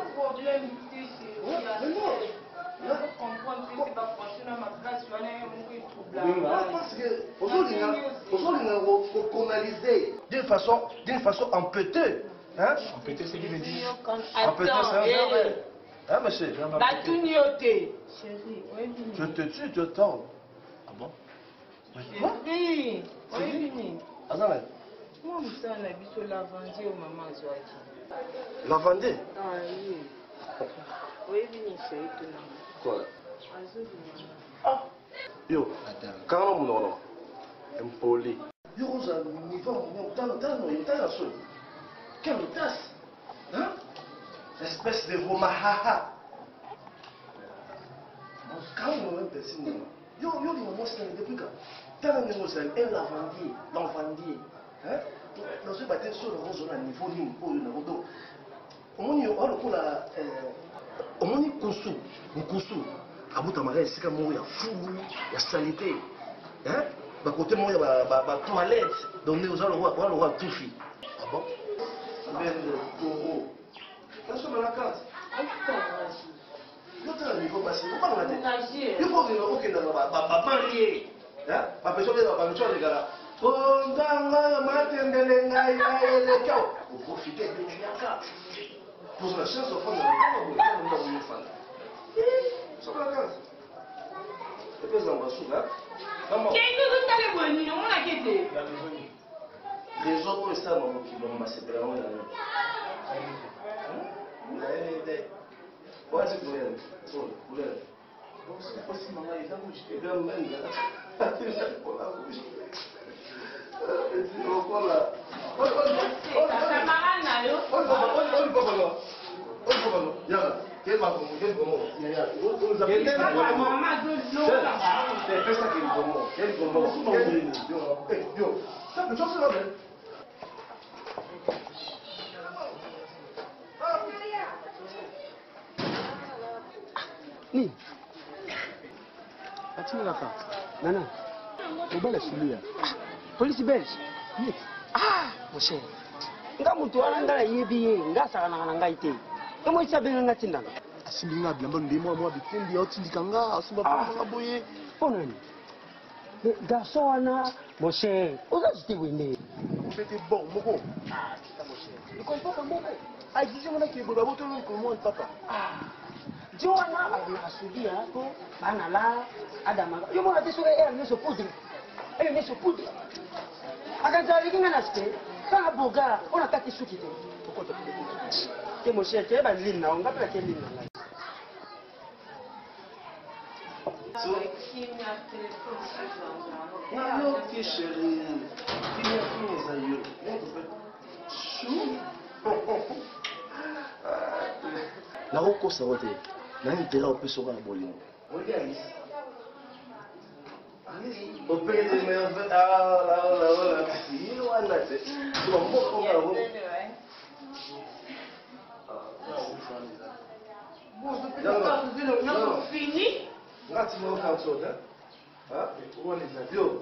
parce que faut canaliser d'une façon empêtée. Hein? Empêtée, c'est qui veut dire? Empêtée, c'est un verbe. Hein, monsieur? Je te tue, je t'en. Ah bon? Oui. Azana. Moi, je suis habitué à la vendre au maman Zoaki. La vendée? Ah oui. Oui, c'est tout. Quoi? Ah! Yo, quand on m'en a impoli. Yo, on a un niveau, quelle audace! Hein? Espèce de romahaha. Quand on a un personne, yo, c'est depuis quand? Tant que nous avons un lavandier, l'enfandier. Hein? Dans ce bâtiment, sur le rose, on a un niveau, ni un peu, on a kusu abuta mara esika mo ya fulu ya salité hein ba côté mo ya ba toilette donc nous allons voir tufi ah bon 22 Congo. Nous sommes à la carte. Nous sommes à niveau passé. Nous sommes à la tête. Il faut que nous marier. Ma personne est dans la maison, les gars. Vous profitez de l'État. Pour la chance de faire le temps, nous sommes à la carte. Et puis, on va soulever. Réseau pour ça, mon qui va m'asseoir dans la main. Quase doendo. Mulher. Se fosse mamãe, ele não me pegando nem nada. Ele já ficou lá. Ele ficou lá. Olha, olha. Quem vai comer? Quem comeu? Ele vai comer. Mamãe do é festa que ele comeu. Ele comeu. Viu? Sabe, deixa eu falar, né? Ni. Atini la carte. Nana. Au bas la soulière. Police belge. Oui. Ah, mon cher. Nga mutu alanda yebi nga saka na ngai te. Emo isabenga ngatinda. Asimbinga bilamba ndemo moi bitendi otindikanga asumba pa boye. Ponani. Garçon wana, mon cher. Oza jité wende. C'était bon moko. Ah, c'est mon cher. Tu comprends pas moko. Ah, disons moi que boba boto comment papa. Ah. Joana asudia hapo bana la adama yo mwana tesura yeye ameso poudre yeye ameso poudre akajali kinga naste sana boga ona kati suki te ke mo cher ba lina on ngapela ke lina so non que chérie il ça yo chou la roko ça va te nani tera opesoka na bolingo regarde o pede me la il wana te tu vas mo ko ngalo non fini ngati mo ka soda ah on les avions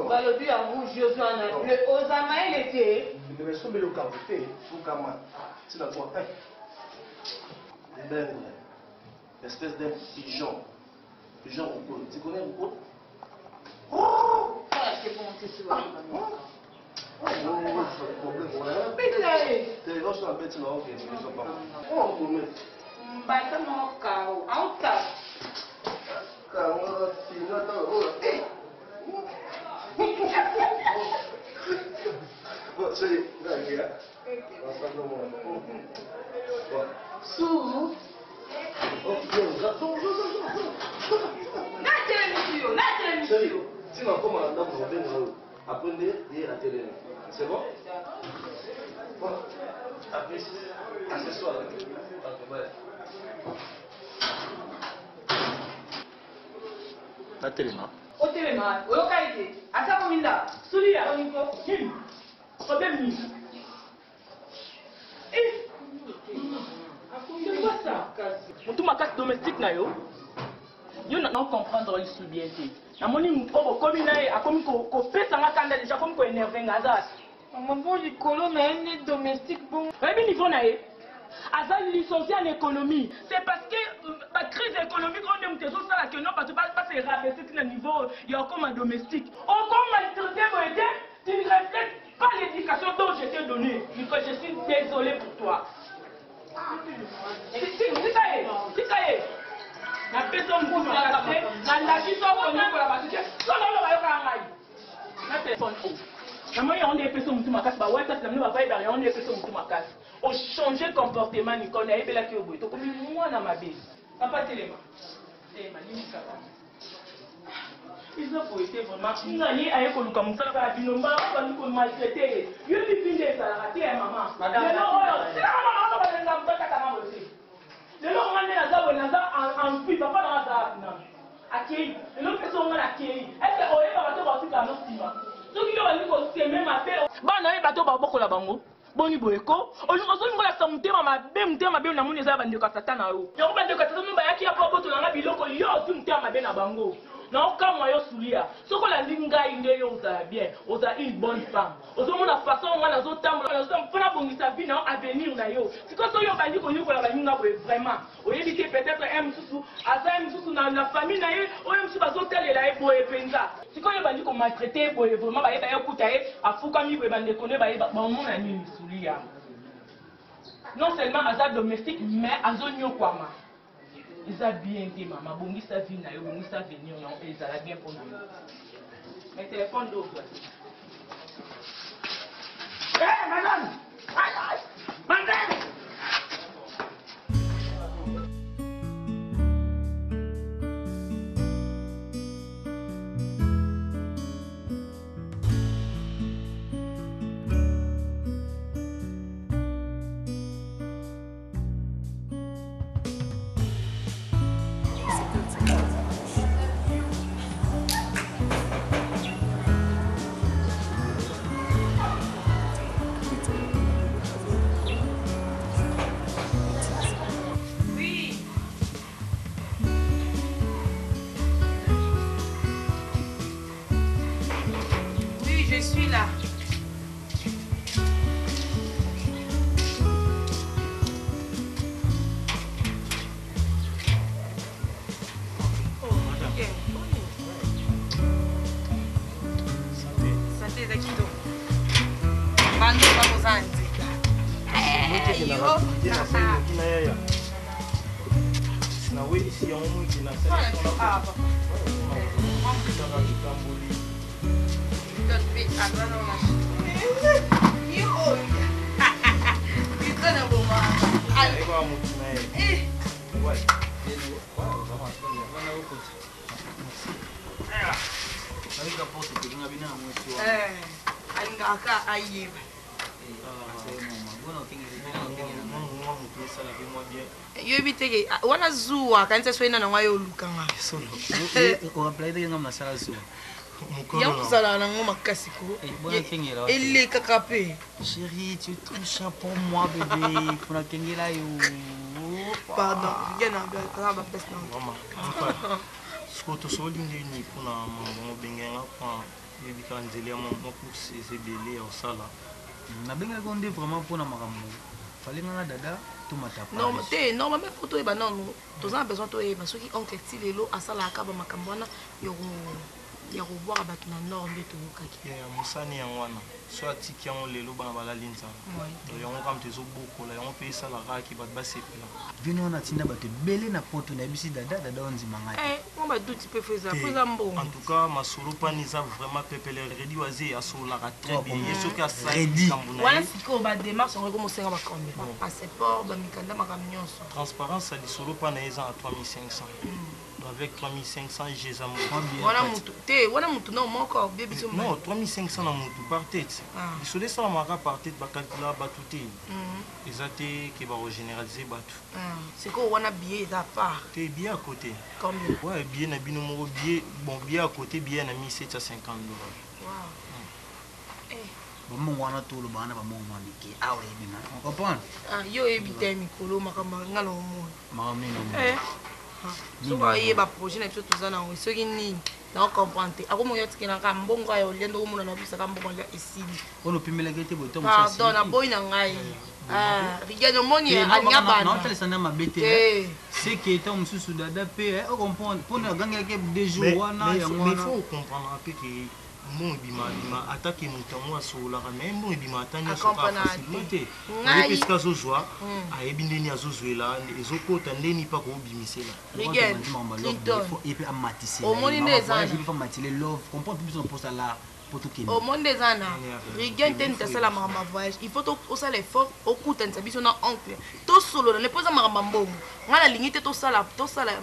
bah le but à rouge Josuana le Osama il était il me semble le café fukama c'est la toi espèce d'un pigeon. Pigeon au col. Tu connais le col? Oh! C'est bon, c'est sûr. C'est les gosses en bête, non, ok, ils ne sont pas. Oh, on met. Bah, ça m'a cao. En tas. Bon, c'est là. Sous. Sinon, comment on a apprenez et à télé. C'est bon? Bon, à plus. À ce soir. La téléma. Au téléma, au localité. À ça, comme il a. Soulia, au niveau. Problème ni. C'est quoi ça? Tout ma casse domestique na yo. Yo non comprendre ici bien té. Na moni mpo komi na a komi ko pesa nga kanda déjà komi ko énervé nga za. Mon bon likolo na une domestique bon. Ouais bien niveau na ye. Aza licencié en économie. C'est parce que la crise économique on aime tout ça que non parce que pas se rabaisser le niveau il y a comme un domestique. On comme maltraité bon tu ne respectes pas l'éducation dont je t'ai donnée. Je suis désolé pour toi. C'est ça. Na personne pour la passer, na qui sont connus pour la passer. Non, na téléphone. Na moi on est personne pour ma casse, bah ouais ça c'est la va pas on est personne pour ma casse. On changer comportement ni qu'on a ébela qui au bout. Donc moi na ma bise. Papa téléma. Téléma ni ça. Ils ont poété vraiment. Ils ont allé à l'école comme ça la binomba, on va nous maltraiter. Je lui finis ça rater maman. Madame. C'est la maman on va les embêter ta maman aussi. Le nom on est là en puis papa dans ça non. Akei, le nom personne on akei. Est-ce que oye ba to ba tuka no sima. So ki yo ba ni ko se même appel. Ba na ye ba to ba boko la bango. Boni boyeko. Ozo ngola sa mutema mabe na muni za ba ndeko satana yo. Yo ba ndeko satana ba yaki ya po boto na biloko yo ozu mutema mabe na bango. Non, quand moi, je suis là, ce qu'on a dit, bien, on a une bonne femme. On a la façon, on a d'autres temps, on a sa vie, non, à venir, c'est comme ça, on a dit qu'on y vraiment. On a dit que peut-être un sous, dans la famille, on a sous hôtel et là, pour Penza. C'est quand on a dit qu'on m'a traité pour vraiment, à Foukami, on a dit qu'on a mis sous là. Non seulement à domestique, mais à zone Kwama. Ils ont bien été, maman. Bon, ils savent venir, ils savent venir, ils ont bien pour nous. Mais téléphone d'autres. Hé, madame! Aïe, aïe! Madame! wana zuwa kanisa swena na ngayo lukanga o apply de ngam na sala zuwa ya kusala na ngoma kasiko elle kakape chérie tu es trop chat pour moi bébé fona kengela yo pardon bien na ba peste na mama skoto solingi ni kuna mo bengenga kwa yebika nzeli ya mo kursi ezebele ya osala na benga konde vraiment pona makambo fallait nga dada tout mata non te normalement photo e ba non tous en besoin to e ba soki oncle tilelo asala akaba makambwana yo ya ko boire ba tuna norme to kaki ya musani ya wana so atiki yango lelo bana balalinza yango kam tezo bokola yango pe sala raki ba basepela vino na tinda bato bele na poto na bisi dada onzima ngai on ba douti pe feza feza mbongo en tout cas masolo pani za vraiment pepele redi wazi asola ka très bien yeso ka sa kambuna wala siko ba démarche on ko mosenga ba kombe passeport ba mikanda makamnyonso transparence ali solo pana eza à 3500 avec 3500 j'ai amour voilà mutu te wana mutu non moko bébé non 3500 na mutu par tête isolé ça maka par tête ba calcula ba touté exacté qui va généraliser batu c'est quoi wana billet à part te billet à côté combien ouais billet na bino mo billet bon billet à côté billet na 1750 $. Bon wana tout le bana ba mo mandiki awe bina on comprend yo ebité mikolo makamba ngalo mo makamino so ba yeba projet na biso tozana ngo soki nini na comprendre ako yo tikena ka mbongo ayo lendo ko mona na bisa ka mbongo ya esili ono pimela kete boto mo sasi pardon na boy na ngai rigano moni anya bana non tele sana mabete c'est que étant mususu dada pe on comprend pour na ganga ke des jours wana ya ngwana mais faut comprendre que mon bima attaquer mutango asola mais mon bima tanya soka facilité et puis kazo joie a ebindeni azozwela ezokota ndeni pa ko bimisela rigel et puis amatisi au monde des ans il faut matiller love comprend plus on poste là au monde des ans rigel tente sala mama voyage il faut to sala effort okuta nsabiso na oncle to solo ne posa mama mbongo ngala lingite to sala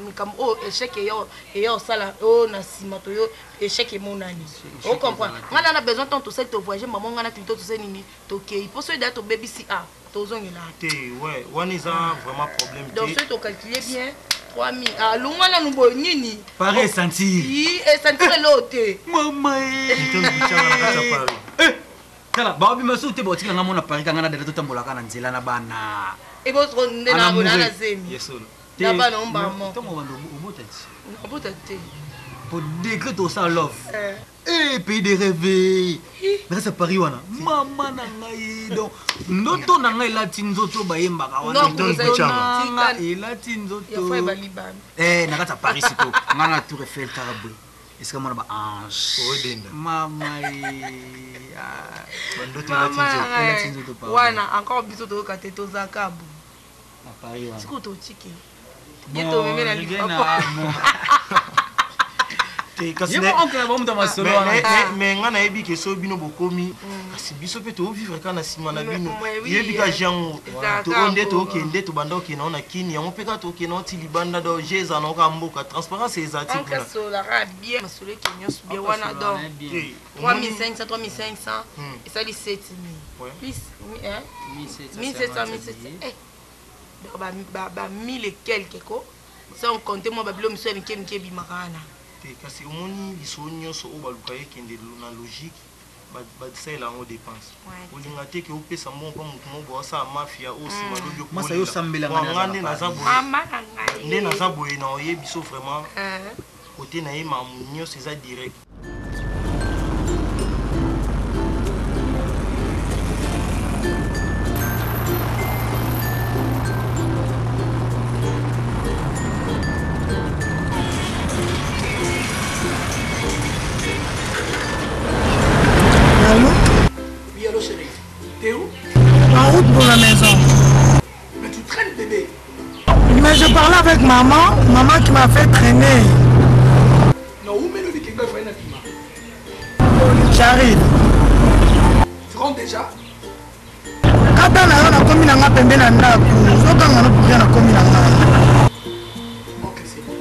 mikam o échec yo sala o na sima to yo échec et mon ami on comprend ngala na besoin tant to sel to voyager maman ngana klito to seni to ke il faut se date to baby si a to zongela te ouais one is vraiment problème donc ce to calculer bien 3000 lungana nubo nini pareil sentir et sentir l'autre maman kala babi masute botika ngamona Paris kangana dada totambola kana nzela na bana e bo tronde na zemi yeso na bana omba mo to mo bando ubotati ubotati Pour décret tout ça love. Eh, pays de rêves. Mais ça Paris wana. Maman nangai donc noto nangai latin zoto bayemba ka wana. Non, tika latin zoto. Ya foi baliban. Eh, nakata Paris siko. Ngana Tour Eiffel Carabou. Est-ce que moi ba ange. Odenda. Mama latin zoto pa. Wana encore biso to kate to zakabu. Na Paris wana. Siko to chiki. Yeto meme na lipa. mais nga nayebi ke so bino bokomi kasi biso mpe toovivre kaka na nsima na bino yebi ka jango toonde tookende tobanda okende na kini yango mpe kaka tookende oti libanda do je eza na oka mboka transparence eza bien masolo eke nyonso bien wana donc 3500 3500 esali 7000 plus 1700 ba 1000 et quelque ko sans compter moi babilo miso mike mike bimaka wana kasi omoni liso nyonso oyo baluka ekende na logique basalela yango dépense olinga te ke opesa mbongo mpo motu moko boasala mafia oyo nsima lobiokanga nde naza boye na oye biso vraiment kote na ye mamu nyonso eza direct. T'es où? En route pour la maison. Mais tu traînes bébé. Mais je parlais avec maman, maman qui m'a fait traîner. Non, où mets le liquide? J'arrive. Tu rentres déjà? Quand on a un commis dans la pembe na ndaku, zo kanga no pour na commis na nga. OK, c'est bon.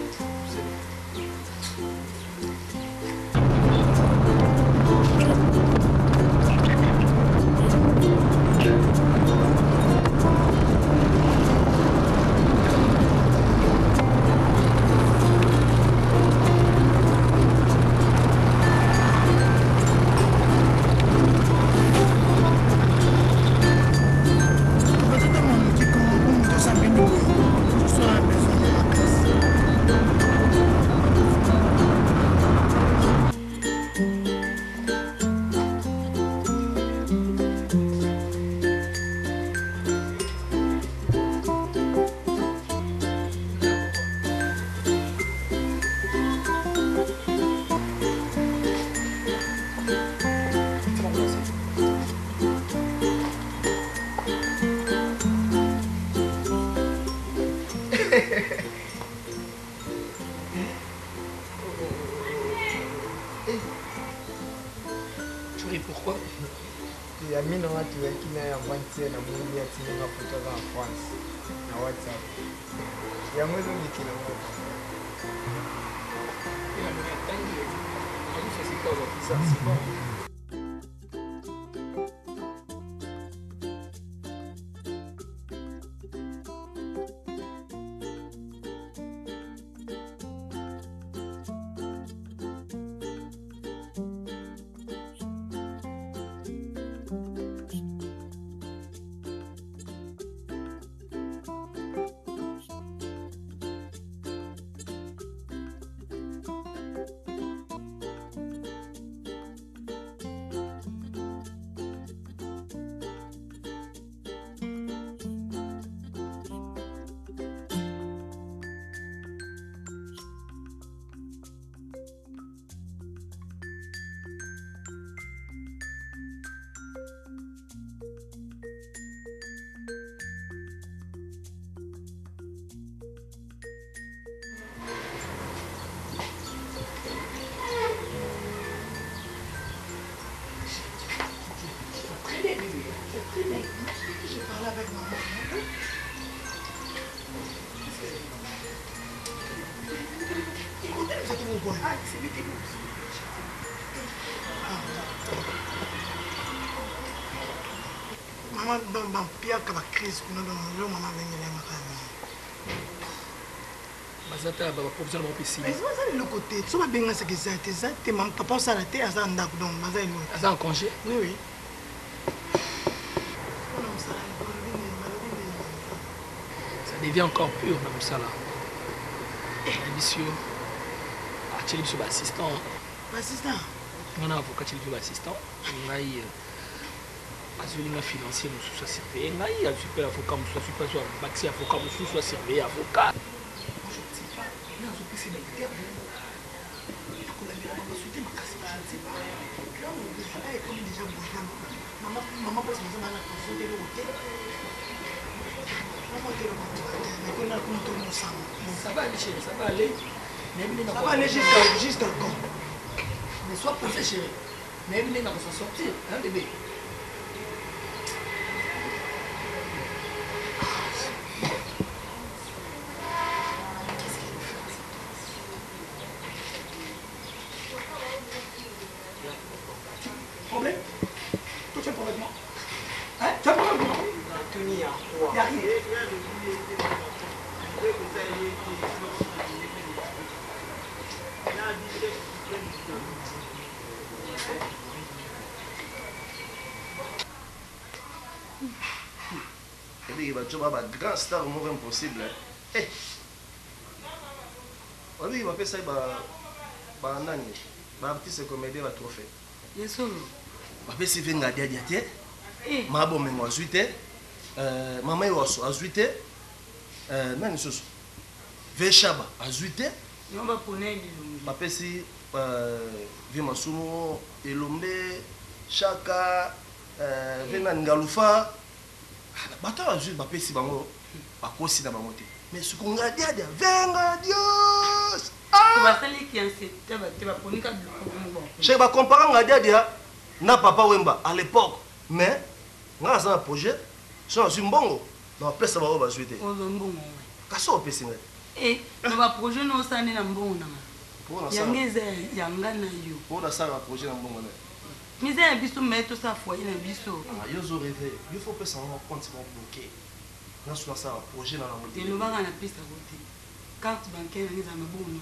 Tu ris pourquoi? Il y a mis dans la toile qui n'a pas de la mouille qui n'a pas photo en France. Na WhatsApp. Il y a moins de qui n'a pas. Il a mis un tangue. C'est quoi ça? C'est bon. Maman, dans pire que la crise, nous avons maman venir là, Bazata, proposition de PC. mais c'est le côté. Tu vas bien ce que ça a été. Maman, papa, ça a été à Zanda, donc, en congé? Oui, oui. Ça devient encore pur, même ça là. Ambitieux. chez lui assistant. Assistant. On a un avocat chez lui assistant. On a eu un financier, nous soit surveillé. On a eu un super avocat, nous soit super bâti avocat, nous soit surveillé avocat. Je ne sais pas. Là, je peux essayer de maman passe dans la console de l'hôtel. Ça va aller, chérie, ça va aller. Ça va aller jusqu'à quand? Mais sois pressé, chérie. Mais il est dans sa sortir, hein, bébé. Problème? Toi, tu as un problème? Hein? Tu as un problème? Il n'y a rien. Il va trouver un grand star mort impossible. Eh, il va faire ça, artiste comédien va trophée. Yes, va faire si venga dia dia ma bon mais moi suite maman yoso azuite nani soso veshaba azuite yomba pone va faire si vima sumo elombe chaka vena ngalufa bato azui va faire si bango bakosi na bango te mais ce qu'on a dia dia venga dios je vais comparer à dia na papa Wemba à l'époque mais nga ça un projet so suis mbongo na pesa ba ba souhaiter mbongo kaso pesa nga eh na ba projet no sane na mbongo na yangeza yanga na yo pour ça un projet na mbongo na mise ya biso mettre ça foyer na biso yo zo rêver il faut pesa un compte bloqué na so ça un projet na modèle le banga na pesa côté carte bancaire ni za mabongo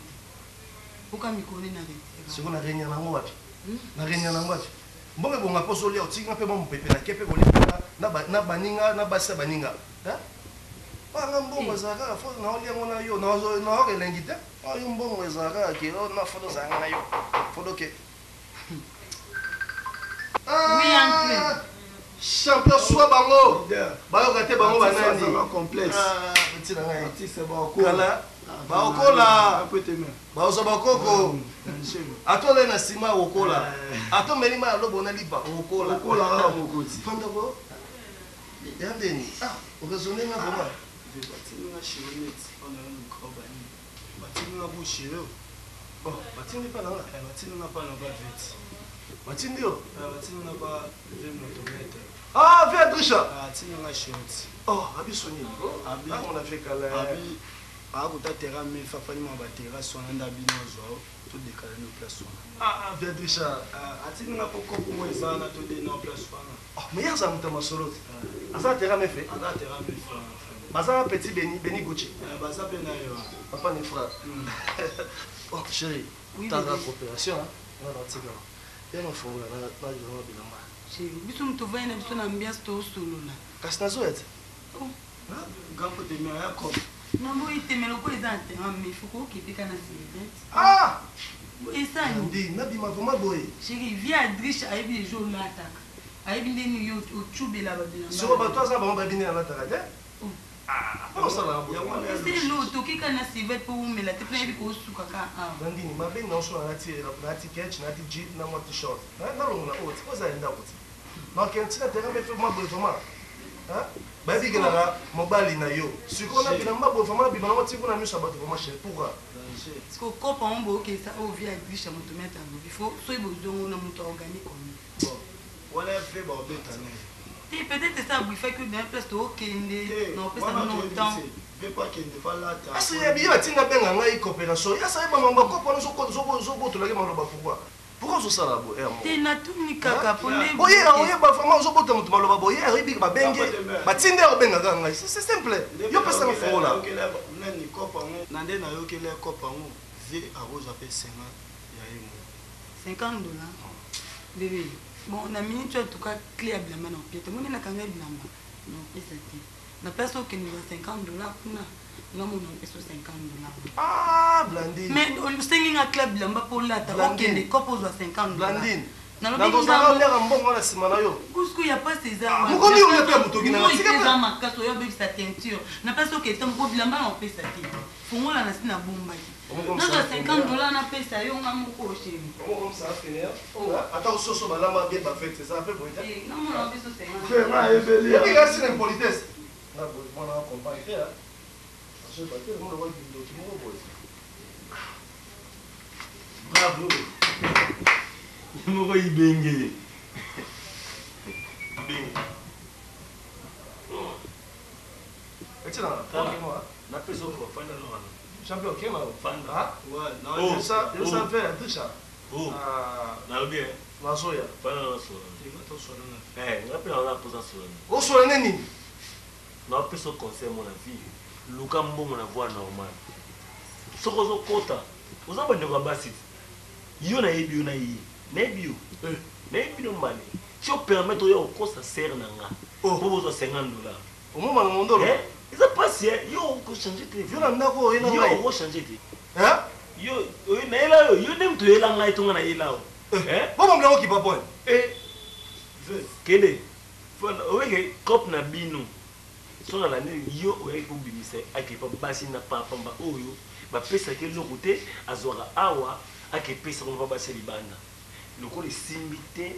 uka mikone na rete siko na renya na ngwapi na renya na ngwapi mbongo bonga poso leo tinga pe mo pepe na kepe bolipela na baninga na basa baninga ha banga mbongo zaka fo na oli ngona yo na zo na ho elengite ayo mbongo zaka ke na foto zanga na yo foto ke oui uncle champion soit bango bayo gate bango banani c'est complexe tina ngai c'est bon kala baokola baozo bakoko atole na sima okola ato melima alobo na lipa okola okola mokoti pandako yandeni okezone na boma batinga chironet on a un microbani batinga bushiro batindi pa nanga batinga pa na ba vite batindi yo batinga ba motomètre viens Trisha batinga chiroti abisoni abi on a fait kala abi akuta terrain mais fafani ma batera sona ndabino zo to dekala no place wana viens Trisha atinga poko ko ezana to de no place wana mais yaza mutama solo asa terrain mais fait asa terrain mais fait baza petit Beni Gucci baza pe na yo papa ni frère chérie ta coopération on va tirer et on faut la journée bilamba chérie biso mtovai na biso na ambiance to solo la kasi na zoet gampo de mia ko nambo itemelo ko ezante mais faut ko kipika na silhouette ça ndi nabima vraiment boy chérie via Adriche aibi les jours là attaque aibi ndeni yo ochubela babila so ba toi ça ba ba bini na attaque on ça là c'est l'auto qui kana silhouette pour me la te plein ko suka ka ndini mabe na so na ti catch na ti jeep na mo t-shirt na lo na ot ko za enda ot na kentina terrain me fait moi boy vraiment babi ke na mobali na yo siko na bina mba boy vraiment bi bana moti kuna miso bato vraiment chez pourquoi parce que kopa on bo ke ça o via Adriche motomètre il faut so ibozongo na moto organique comme bon wala fait ba obetane et peut-être ça vous fait que dans place to okende non peut ça non temps veut pas qu'il ne fasse là asa ya biba tinga benga ngai coopération ya sa ba mamba ko pona so boto la ke maloba pourquoi zo sala bo te na tuni kaka pone oye ba vraiment zo boto mutu maloba bo ye ribi ba benge ba tinde o benga ngai c'est simple yo pesa ngafo la nani kopa ngo nande na yo kele kopa ngo v arose appelle 50 ya $50 bébé bon na minute en tout cas clé à blamba na pied te moni na kanga blamba non pesa te na place au que nous $50 kuna nga mona peso 50 $. Ah, Blandine. Mais osengi nga club lamba po lata okende kopo ozwa 50 $. Blandine. nalobi nga mbongo na nsima na yo kusku ya pasi eza mokomi oyo mpe motoki na eza makasi oyo obebisa teinture na mpasi oketa moko bilamba na opesa te fongola na si na bombaki nazwa 50 $ napesa yo nga moko sheri ata ososo balamba bien bafete eza mpe boyta namona biso 50 okikasi na impolitesse mwana compagne te bravo moko ibenge champion okema nasoya osola nini napesa conseil mon avis luka mbongo na voie normale soko ozokota oza bandeko ya basi yo nayebi yo naye nayebi yo nayebi no mbane si opermettre oyo okosa sere na nga po bozwa 50 $. omoma na mondolo eza pasi yo okochange te yo na ndako oyena ngai yo okochange te yo nayela yo yo nde moto oyela ngai tonga nayela o bomambilango kipa pone kende oyeke cope na bino soka na ndenge yo oyaki kobimisa akepa basi na papamba oyo bapesaki eloko te azwaka awa akepesa kompa basi ya libanda lokola esimbi te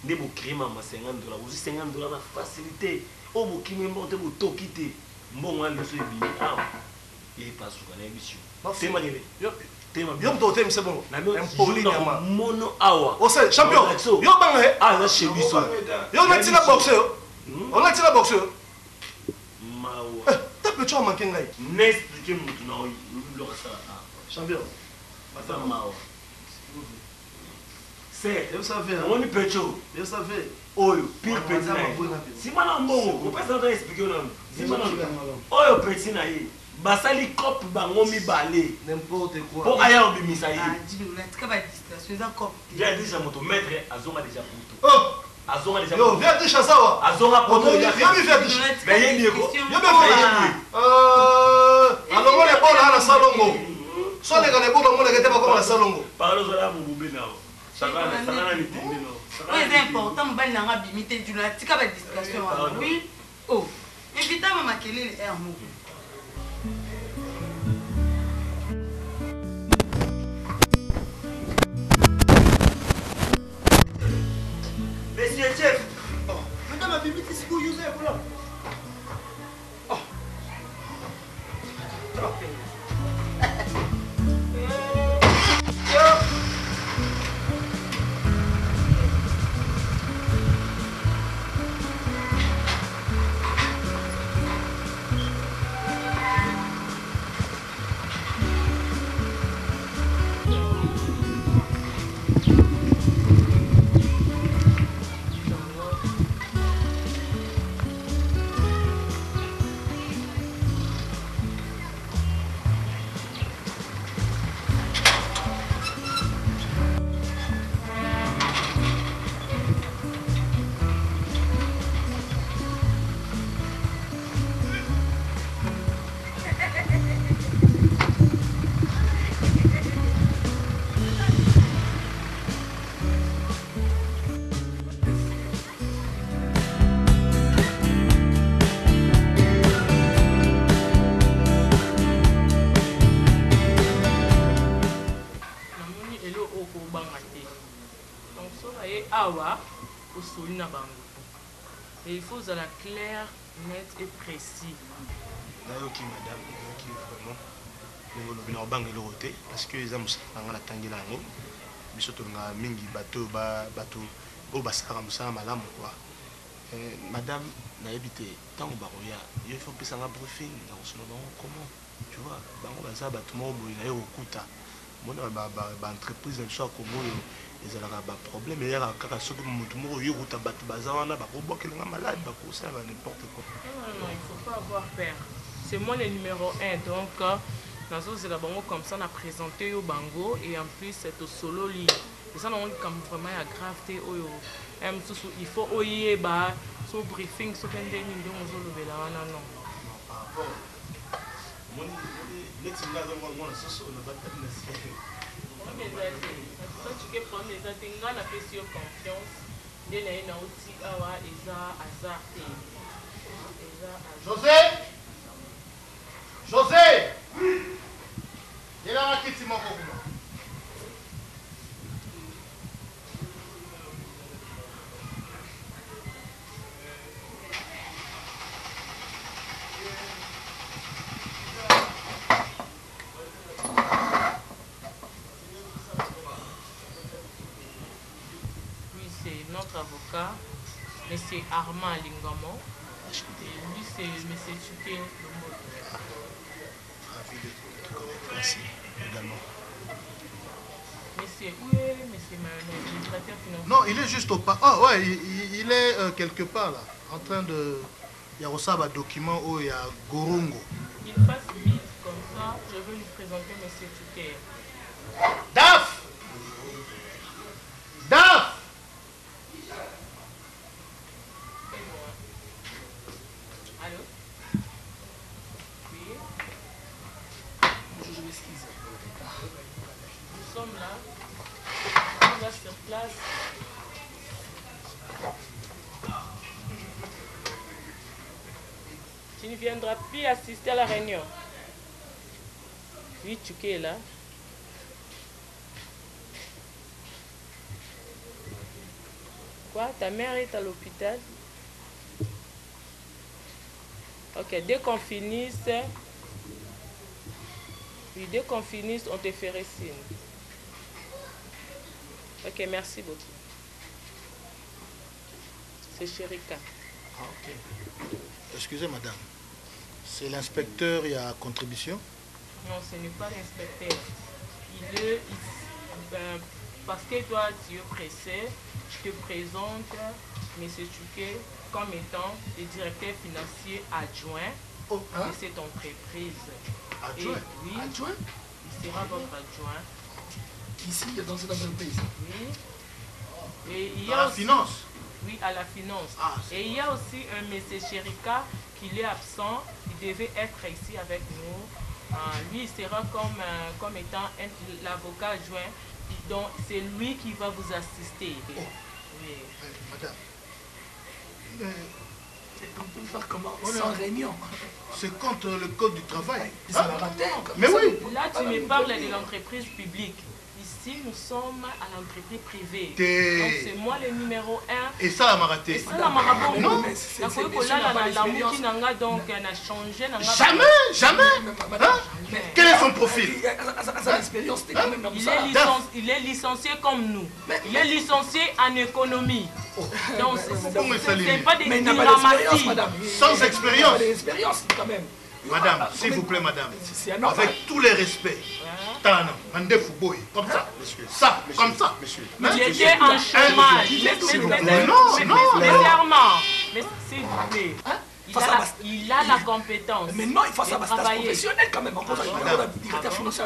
nde bokrima ma 50 $. ozwi 50 $ na facilité oyo bokimi mbongo te botoki te mbongo wana nyonso ebimi awa epasuka na yebiso temakele yo moto otemisa bongo mono awa champion yo banga aza chez biso yo natina boxe yo onatina boxe yo mawa tape tso amanke ngai naexplike motu na oyo loka sala champion ata mawa omoni pecho oyo pire peti na ye nsima na mbongo opesa ta explike na oyo peti na ye basali cope bango mibale mpo aya obimisa ye ya déjà moto maître azonga déjà puto azonga déjà yo verdiche sawa azonga poto yo mi verdiche mais yebi eko yo be alongo le bola ala salongo so le kana bola mo le kete ba ko la salongo parlo zo la mubube nao sakana ni tindi no oui c'est important mobali nanga bimi te dula tika ba discussion wana oui oh évidemment makelele est amour Monsieur chef, madame a bibi ti siku yuze bola. Et il faut être clair, net et précis. Nayoki madame, nayoki vraiment. Ngo lobi na bangi lo te parce que les amus ngana tangela ngo. Biso to nga mingi bateau bateau o basaka musala malamu quoi. Madame na habité tant ba roya, il faut pesa nga briefing na osolo bango comment tu vois, bango baza bateau mo boy na yo kuta. Mona ba entreprise na biso ko moyo ezalaka ba problème ya kaka soki mutu moko yo kuta bato baza wana ba kobokelenga malade ba kosala n'importe quoi. Non, il faut pas avoir peur. C'est moi le numéro 1 donc nazo zela bango comme ça on a présenté au bango et en plus c'est au solo li. Et ça on comme vraiment ya gravité oyo. Il faut oyeba so briefing so pendeni ndo zo lobela wana non. José! José! Il a un petit moment pour moi. Notre avocat, M. Armand Lingamo, et lui c'est M. Tchuké Lombo. Merci également. Monsieur, où est M. l'administrateur financier? Non, il est juste au pas. Ah ouais, il est quelque part là, en train de. Il y a aussi un document où il y a Gorongo. Il fasse vite comme ça, je veux lui présenter M. Tchuké. DAF! DAF! Allô? Oui. Je m'excuse. Nous sommes là. On va sur place. Tu ne viendras plus assister à la réunion. Oui, Tchuké est là. Quoi? Ta mère est à l'hôpital? Ok, dès qu'on finisse, oui, dès qu'on finisse, on te ferait signe. Ok, merci beaucoup. C'est Chérika. Ah, ok. Excusez madame. C'est l'inspecteur, il y a contribution? Non, ce n'est pas l'inspecteur. Parce que toi, tu es pressé, je te présente M. Tchuké comme étant le directeur financier adjoint de cette entreprise. Adjoint? Et, oui, adjoint? Il sera votre adjoint. Ici, dans cette entreprise? Oui. Et il y a à la aussi, finance? Oui, à la finance. Ah, et il y a aussi un M. Chérika qui est absent, il devait être ici avec nous. Lui, il sera comme étant l'avocat adjoint. Donc, c'est lui qui va vous assister. Oh. Oui. Madame. On peut faire comment? Sans réunion. C'est contre le code du travail. Hein? Mais oui. Là, tu me parles de l'entreprise publique. Ici, nous sommes à l'entreprise privée. Donc, c'est moi le numéro 1. Et ça, la maraté. Et ça, la maraté. Non. Donc, on a changé. Jamais, jamais. Quel est son profil? Il est licencié comme nous. Il est licencié en économie. Donc, c'est pas des dramatiques. Sans expérience. Quand même. Madame, s'il vous plaît, madame, avec tous les respects, comme ça, monsieur. Ça, comme ça, monsieur. Il était en chômage. Mais s'il vous plaît. Il a la compétence. Mais non, il faut savoir stage professionnel quand même.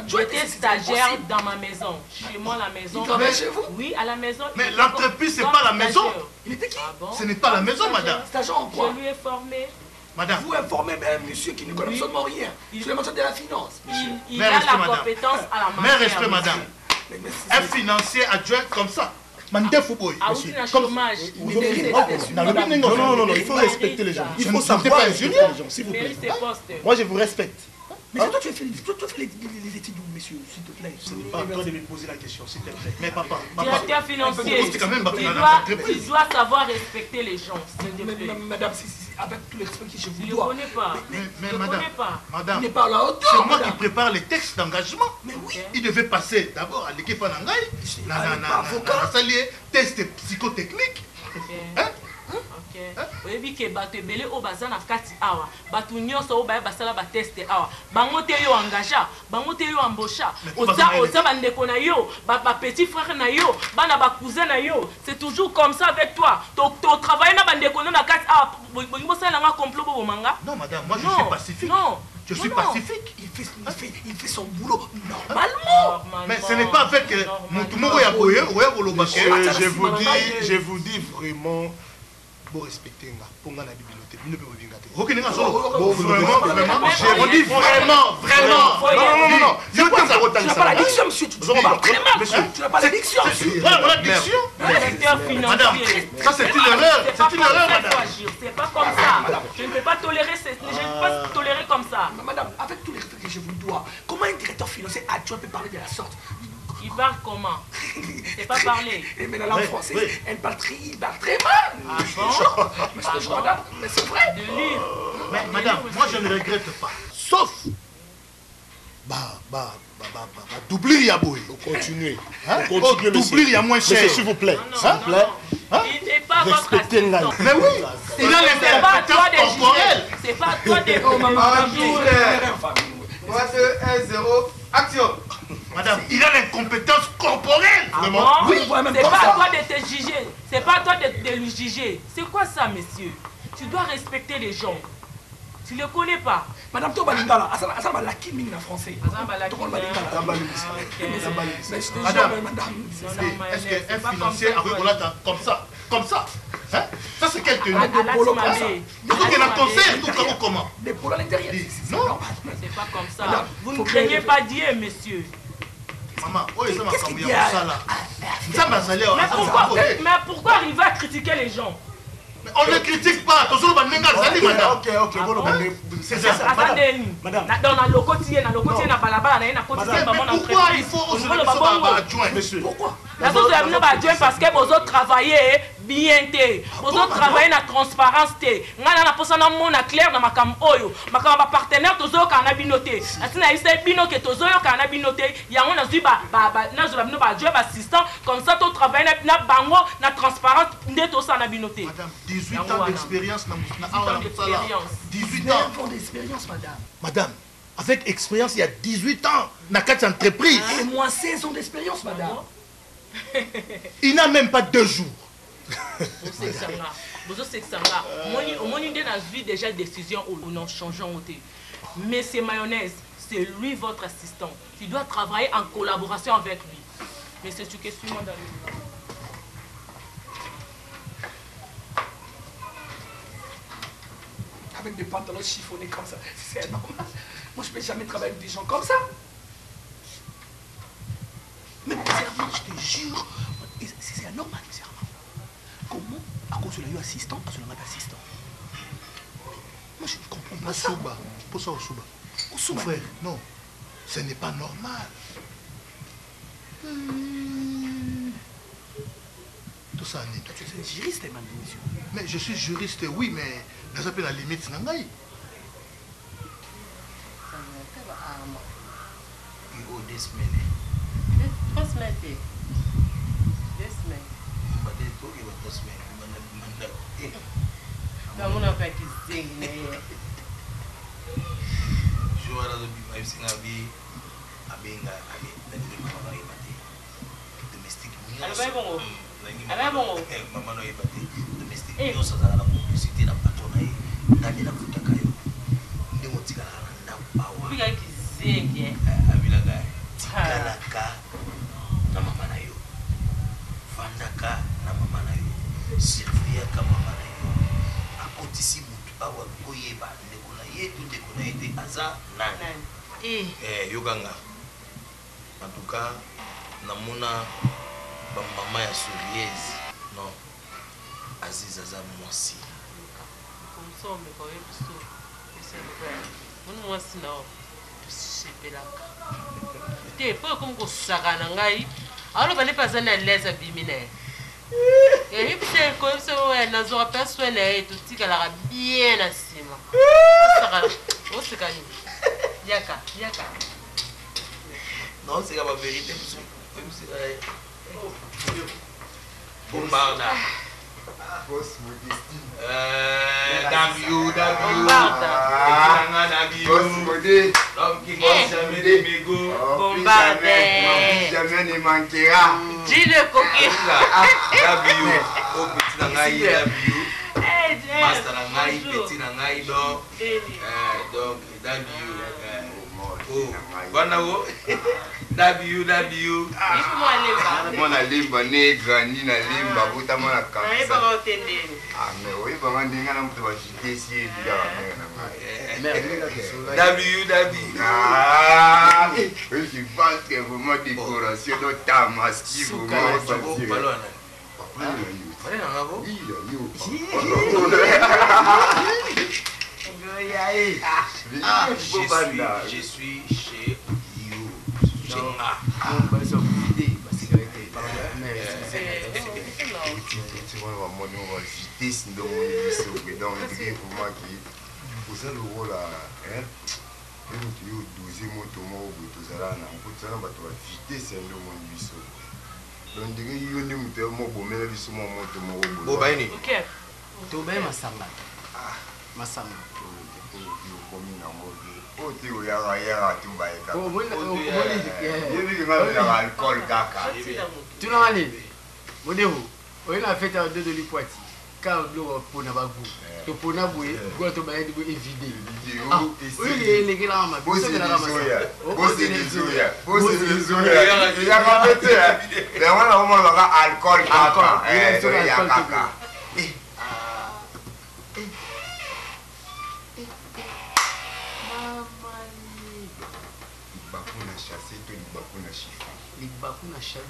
Il était stagiaire dans ma maison. Chez moi, la maison. Il travaille chez vous? Oui, à la maison. Mais l'entreprise, c'est pas la maison. Il était qui? Ce n'est pas la maison, madame. Stagiaire en quoi? Je lui ai formé. Madame. Vous informez un monsieur qui ne connaît absolument rien. Je le mentionne de la finance. Il a la compétence à la matière. Mais respect, madame. Un financier adjoint comme ça. Non, il faut respecter les gens. Il faut savoir respecter les gens, s'il vous plaît. Moi, je vous respecte. Mais toi, tu fais les études où, monsieur, s'il te plaît? Ce n'est pas à toi de me poser la question, s'il te plaît. Mais papa, directeur financier, tu dois savoir respecter les gens, s'il te plaît. Madame, avec tout le respect que je vous dois. Je ne connais pas. Mais madame, il n'est pas à la hauteur. C'est moi qui prépare les textes d'engagement. Mais oui. Il devait passer d'abord à l'équipe en anglais. La salier test psychotechnique. oyebi ke bato ebele oyo baza na kati awa bato nyonso oyo baya basala bateste awa bango te yo engagea bango te yo embaucha oza bandeko na yo bapetit frère na yo bana bacousin na yo c'est toujours comme ça avec toi totravaille na bandeko no na kati awa bolingi bosala nanga complot bobomanga. Non madame, moi je suis pacifique. Non. Je suis pacifique. Il fait son boulot normalement. Mais ce n'est pas avec mon toumoro ya boye, je vous dis vraiment Pour respecter nga, pour nga na bibliothèque, il ne peut pas venir gâter. Ok, vraiment, je dis vraiment. Non. Tu n'as pas l'addiction, monsieur. Tu n'as pas l'addiction, monsieur. Madame, ça c'est une erreur. C'est une erreur, madame. C'est pas comme ça. Je ne peux pas tolérer comme ça. Madame, avec tous les respects que je vous dois, comment un directeur financier adjoint peut parler de la sorte? Il parle comment? C'est pas parler. Mais dans la langue française, il parle très mal. Ah bon? Mais c'est vrai. De lire. Mais madame, moi je ne regrette pas. Sauf. Doublir Yaboui. Continuez. Doublir Y'a moins cher. S'il vous plaît. Il n'est pas votre assistant. Mais oui. Il a les compétences corporelles. C'est pas toi de... Oh maman, moi c'est 1-0. Action. Madame, il a les compétences corporelles. Vraiment? Oui. C'est pas à toi de te juger. C'est pas à toi de le juger. C'est quoi ça, monsieur? Tu dois respecter les gens. Tu ne le connais pas. Madame Tobalingala, ça va la kiming en français. Madame, est-ce qu'un financier a rigolé comme ça? Hein? Ça c'est quel tenue? Donc il y a un concert, tout comment? Des pôles à l'intérieur. Non. C'est pas comme ça. Vous ne craignez pas Dieu, monsieur. Maman, qu'est-ce qu'il y a là? Mais pourquoi arriver à critiquer les gens? On ne critique pas. Madame. Ok. C'est ça. Madame. Dans le quotidien, na balabala, na quotidien, pourquoi il faut aujourd'hui adjoint, monsieur? Pourquoi? Parce que vous autres travaillez bien, vous autres travaillez dans la transparence. Vous avez la clair dans ma partenaire, vous avez binoté. Vous avez binoté, vous avez binoté. Il y a un assistant, comme ça, vous travaillez dans la transparence, vous avez binoté. Madame, 18 ans d'expérience. 18 ans d'expérience, madame. Madame, avec expérience, il y a 18 ans, dans 4 entreprises. Et moi, 16 ans d'expérience, madame. Il n'a même pas 2 jours. Vous savez que ça va. Moi, je déjà décision ou non changeant. Mais c'est mayonnaise, c'est lui votre assistant. Tu dois travailler en collaboration avec lui. Mais c'est ce que suis-moi dans le... Avec des pantalons chiffonnés comme ça, c'est normal. Moi, je ne peux jamais travailler avec des gens comme ça. Mais bizarrement, je te jure, c'est anormal, bizarrement. Comment, à cause de la assistant, à cause de la assistant? Moi, je ne comprends pas ça. Pour ça, au Souba. Frère, non, ce n'est pas normal. Tout ça, Annie. Tu es juriste, monsieur. Mais je suis juriste, oui, mais je appelle la limite, c'est nangaï. Il y a 2 semaines. 3 semaines. 2 semaines. Kamu na pa kising na ye. Joara do bi mais singa bi abenga ali dani ko no ibati. Domestic ni. Alba bongo. Alba bongo. Mama no ibati. Domestic ni osa za na publicity na patona yi. Dani na futa kayo. Ndi motika na bawa. Biga kising abila ga. Kalaka na mama na yo. Fandaka na mama na yo. Sylvia ka mama na yo. Akotisi mutu awa koyeba ndeko na yetu aza nani. Yoganga. En tout cas, namuna ba mama ya sourieuse. Non. Aziz aza mwasi. Comme ça on me connaît plutôt. C'est vrai. Mon mwasi na sepelaka. Te po comme ko sakana ngai. Alors bane pas na l'aise bimine. Et puis comme ça ouais na zo personne et tout tikala bien na sima. Sakana. O sekani. Yaka. Non, c'est la vérité. Bombarda. Boss modestie. W. Boss modé. L'homme qui bosse jamais des mégots. Bombardé. Jamais ne manquera. Dis le coquille. W. Oh, petit nangaï. W. Master nangaï, petit nangaï. Donc, W. Oh, bonne W. Moi na limba negra ni na limba buta moi na kabisa. Ah mais oui ba ndinga na mtu bashite si ya Ah, je pense que vraiment décoration de Tamaski vraiment Je suis chez You.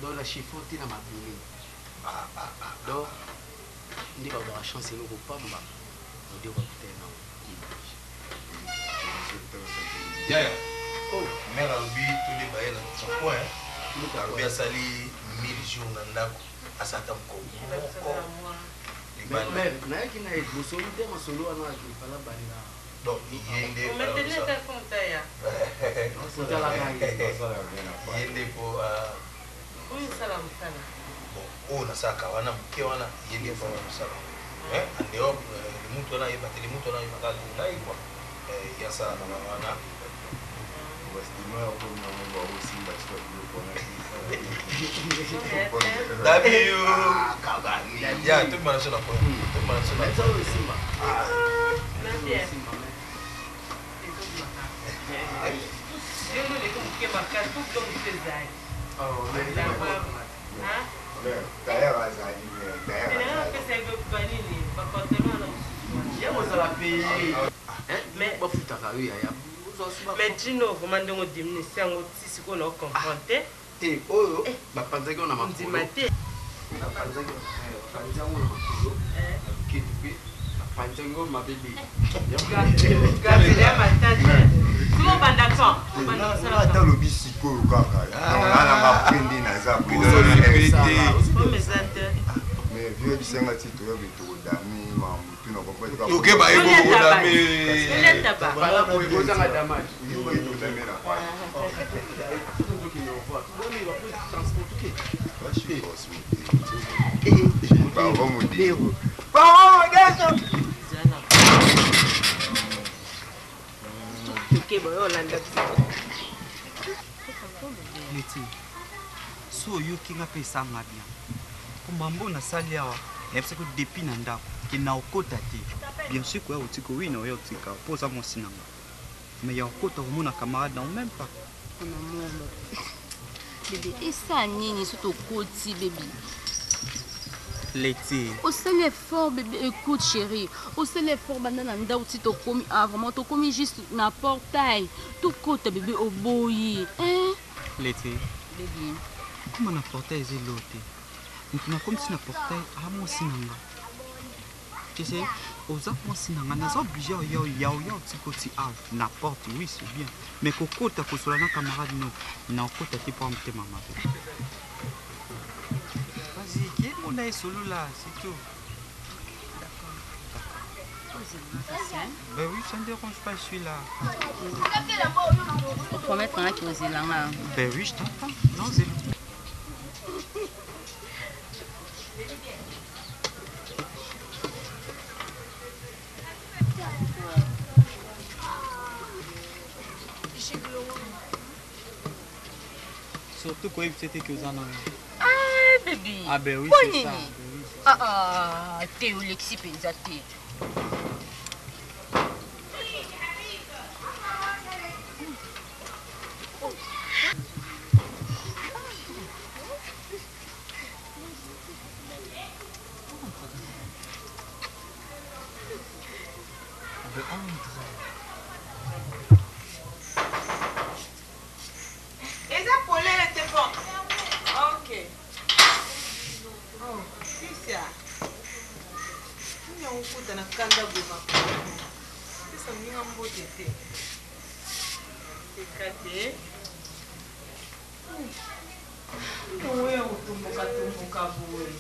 Dans la chiffon, tu n'as pas vu. Donc, on va avoir chance de nous pas. On va Oh, mère Albi, tous les bails sont quoi? Albi a sali 1000 jours dans la à sa table. Donc, il y a des oh nasaka wana mke wana yende kwa msala ande op mtu ana yeba tele mtu ana yeba kazi ngai kwa ya sala na wana wastima hapo na mambo au simba sio kwa dabiyo kabani ya tu mara sona kwa tu mara sona simba eu não ligo porque marcar tudo que eu me fiz aí. Oh, mas mais Gino, vraiment de me diminuer en si qu'on a confronté. Et oh, ma panzée on a ma dimate. La panzée ma bébé. Comment bandakon? Ata lobi siko kaka. Nana mapendi na za kuida. Mais vieux bisenga ti to yobi to dami ma mutu na kopete ka. Ok ba ego dami. Ele taba. Bala ko ego zanga dama. Ego dami na kwa. Tudo que não voa. Boni va pour transport tuque. Bashi boss mi. Ba vamos dire. Ba deso. Ok, bon, on l'a Leti, so yo kinga pe sanga bien. Kumambo na sali awa, yebse ko depuis na ndako, ki na okota te. Bien sûr ko ya otiko oui na yo tika, poza mo sinanga. Mais ya okota ko mona camarade non même pas. Maman. Bébé, et ça nini surtout koti bébé. Leti. Au seul effort bébé, écoute chérie. Au seul effort banana nda outi to komi vraiment to komi juste na portail. Tout côté bébé au boyi. Hein? Leti. Bébé. Comment na portail zelote? Nous comme si na portail a mo sinanga. Tu sais, aux moi sinanga na obligé ya ti koti a na porte oui c'est bien. Mais kokota ko sola na camarade no na okota ti pa mte mama. Vas-y, qui est mon aïe solo là, c'est tout. Ben oui, ça ne dérange pas, je suis là. Tu promets qu'on a qui osé là. Ben oui, je t'entends. Non, c'est surtout quoi, c'était que ça. Ah, bébé. Ah, ben oui, c'est ça. Ah, t'es où l'exi pensate? kanda boma pesa minga mbote te ekate oya kotomboka boye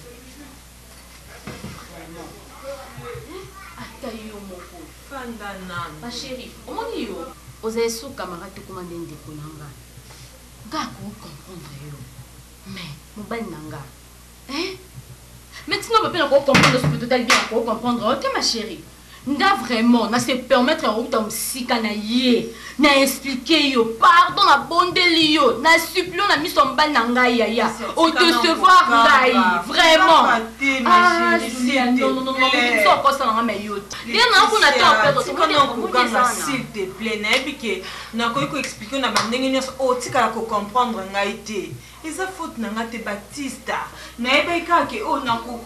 ata yo moko fanda nani basheri omoni yo ozali so camarade okoma nde ndeko na nga nga akokomprendre yo mais mobali na nga maintenant bapena kocomprendre soki totali bien akocomprendre ok ma chérie nda vraiment na se permettre akuta mosika na ye na explique yo pardon na bondeli yo na supplie na miso mobali na ngai yaya odecevoir ngai vraiment non okosalanga me yo te nakuna te s'il te plaît nayebi ke nakoki koexplike na bandenge nyonso otikala kocomprendre ngai te eza faute na nga te Batista nayebi kaka ke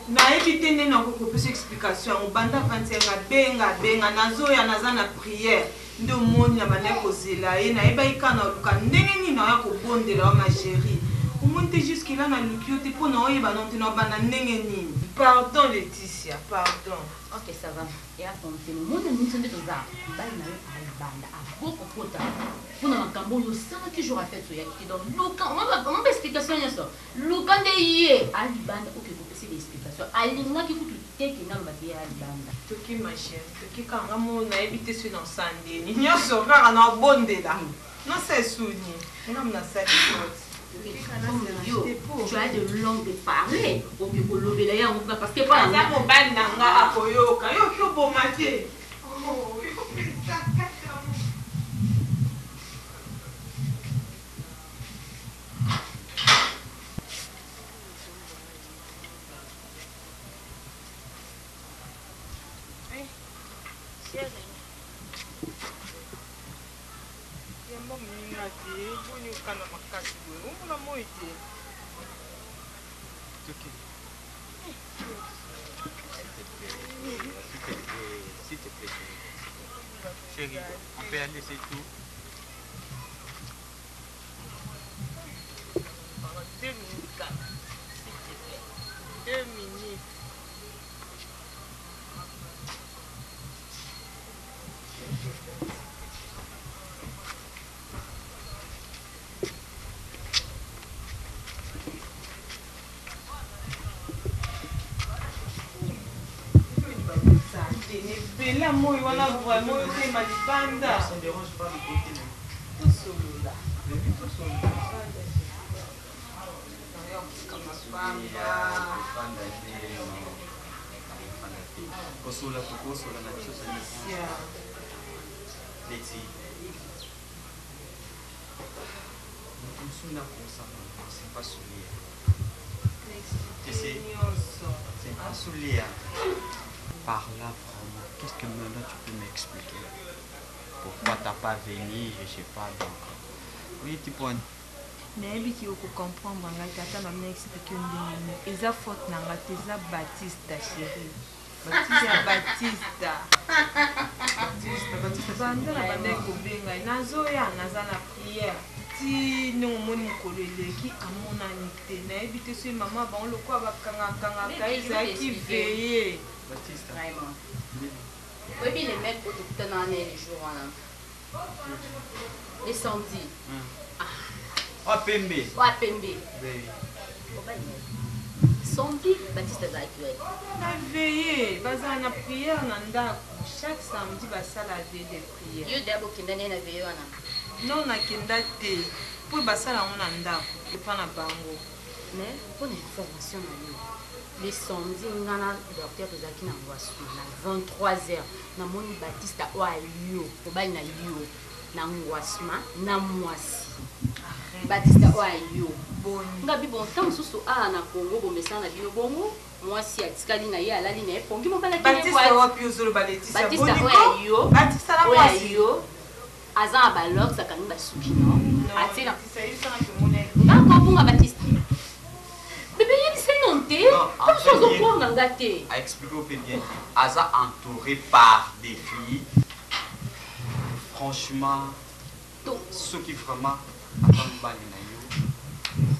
nayebi te nde nakokopesa explication yango banda vanti yanga benga nazoya naza na priere nde omoni na banda kozela ye nayebi kaka naluka ndenge nini naoya kobondela wa ma chérie omoni te jusque là naluki yo te mpo na oyeba no te na banda ndenge nini pardon Laetitia pardon ok ça va eya fontene mona miso nde toza mbali na yo alibanda abokokota mpona makambo oyo osalaki jour afete oyaki te donc luka omaba explication nyonso luka nde ye alibanda oke kopesa baexplication alingaki kutu teke naloba te ye alibanda toki ma chérie toki kanga mo nayebi te soki na osandeni nyonso kaka na obondela nosa esuni enam nasali yo tu as de langue de parler oke kolobela yango parce que aza mobali na nga akoyoka yoki oboma te Chérie, on peut aller, c'est tout. 2 minutes, 4. S'il te plaît. 2 minutes. Bella moi wana vraiment te malibanda. Ça ne dérange pas le côté. Tout solo là. Tout solo. Kosola kosola na biso sani. Leti. Nsuna kosa c'est pas soulier. Tu sais. C'est pas soulier. Par là vraiment, qu'est-ce que maintenant tu peux m'expliquer? Pourquoi t'as pas venu, je sais pas donc. Oui, tu peux. nayebi ki okocomprendre ngai tata na mina explike ndenge eza faute na nga te eza Batista chérie Batista banda na banda ekobenga nazoya naza na priere ti ndenge omoni mokolo eleki amonani te nayebi te soki mama bango lokola bakangakangaka ezalaki veye Batista vraiment oyebi les mecs autochtona wana les jours wana les samedi Wapembe. Wapembe. Samedi, Baptiste azalaki wapi? Na veillé, bazala na prière na ndako. Chaque samedi basala veille de prière. Yo d'abord kenda na veillé wana. Non na kenda te. Pour basala on na ndako, epa na bango. Mais pour information na yo. Les samedi ngana docteur tozalaki na ngwasu na 23h. Na moni Baptiste wa yo, obali na yo. Na ngwasma na mwasi. Batista oyo bon ngabi bon temps susu a na Congo bomesana bino bongo mwasi atikali na ye alali na epongi mobala ki Batista wapi uzolo Batista oyo Batista la mwasi oyo aza balok sakani basuki no atela Batista yisa na kimone ngako bunga Batista bébé yebisa nonte comme chose au point ngate a expliqué au bien aza entouré par des filles franchement ce qui vraiment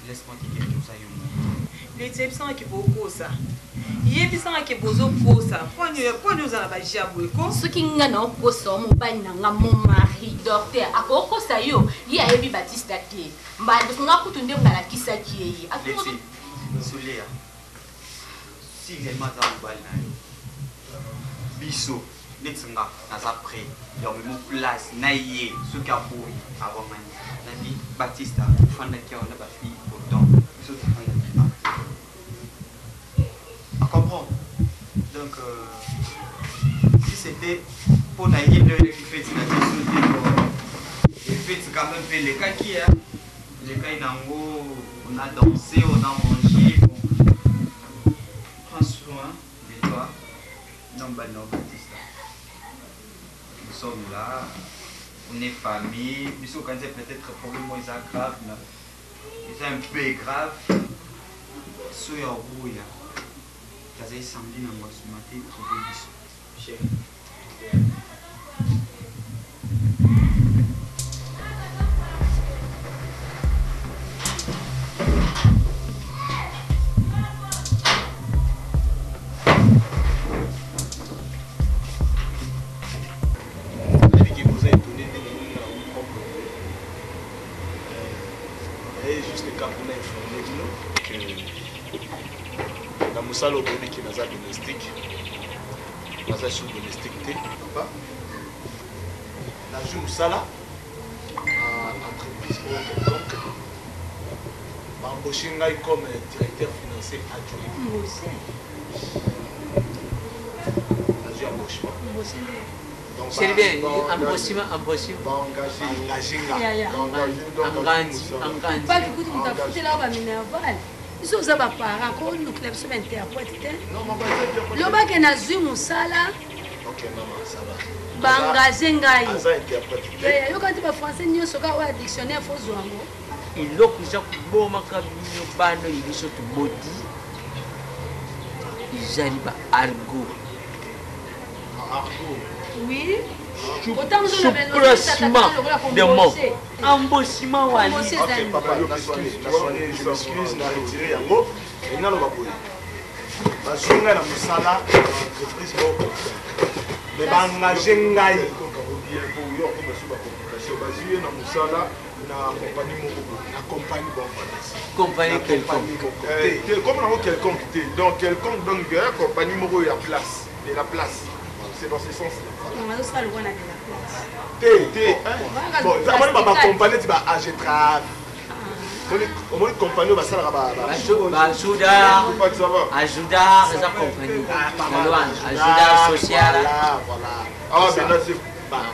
laisse-moi dire tout ça. Les types sont qui beaucoup ça. yebisanga ke bozoposa poni ozala bajabo eko soki nga na oposa mobali na nga mon mari docteur akokosa yo ye ayebi Batista te mbandi nga kutu nde ngalakisaki yeye Soulea si vraiment za mobali na yo biso neti nga naza prêt ya memo place na ye soki aboyi avamani nani Batista ofandaki awa na bafille autant biso tofandaki à comprendre. Donc, si c'était pour naïe de fait, c'est quand même fait les cas qui est. Les cas, on a dansé, on a mangé. Prends soin de toi. Non, non, Batista. Nous sommes là, on est famille. Nous sommes quand même peut-être problème grave. C'est un peu grave. Soyez au bout. Kaza samedi na ngwasumate trouver biso. Chérie. Moussala au bébé qui est domestique. Naza sur domestique, papa. La joue Moussala, entreprise donc, embauché comme directeur financier adjoint. La joue embauchement. C'est bien, embauchement. Ils ont des parents qui ont une interprète. Lobake na zui musala. Ok, maman, ça va. Bangaze ngai. Aza interprète. Yo kanti ba français nyoso ka wa dictionnaire fo zwango. Iloko ja kuboma kabinyo bano ibiso to body. Izali ba argot. Argot. Oui. Souplacement de mots. Embauchement wali. Ok, papa, je m'excuse, n'a retiré un mot. Et n'a pas boulé. Parce que na musala entreprise bon. Mais bangajengai. Na musala na compagnie moko. Na compagnie bon. Compagnie quelconque. Comme on a quelconque. Donc quelconque donc compagnie moko ya place. De la place. C'est dans ce sens-là. Bon, ça va accompagner tu vas agiter. On va accompagner va ça là Ajuda ça compagnie. Ajuda social. Voilà. Ah ben là c'est voilà.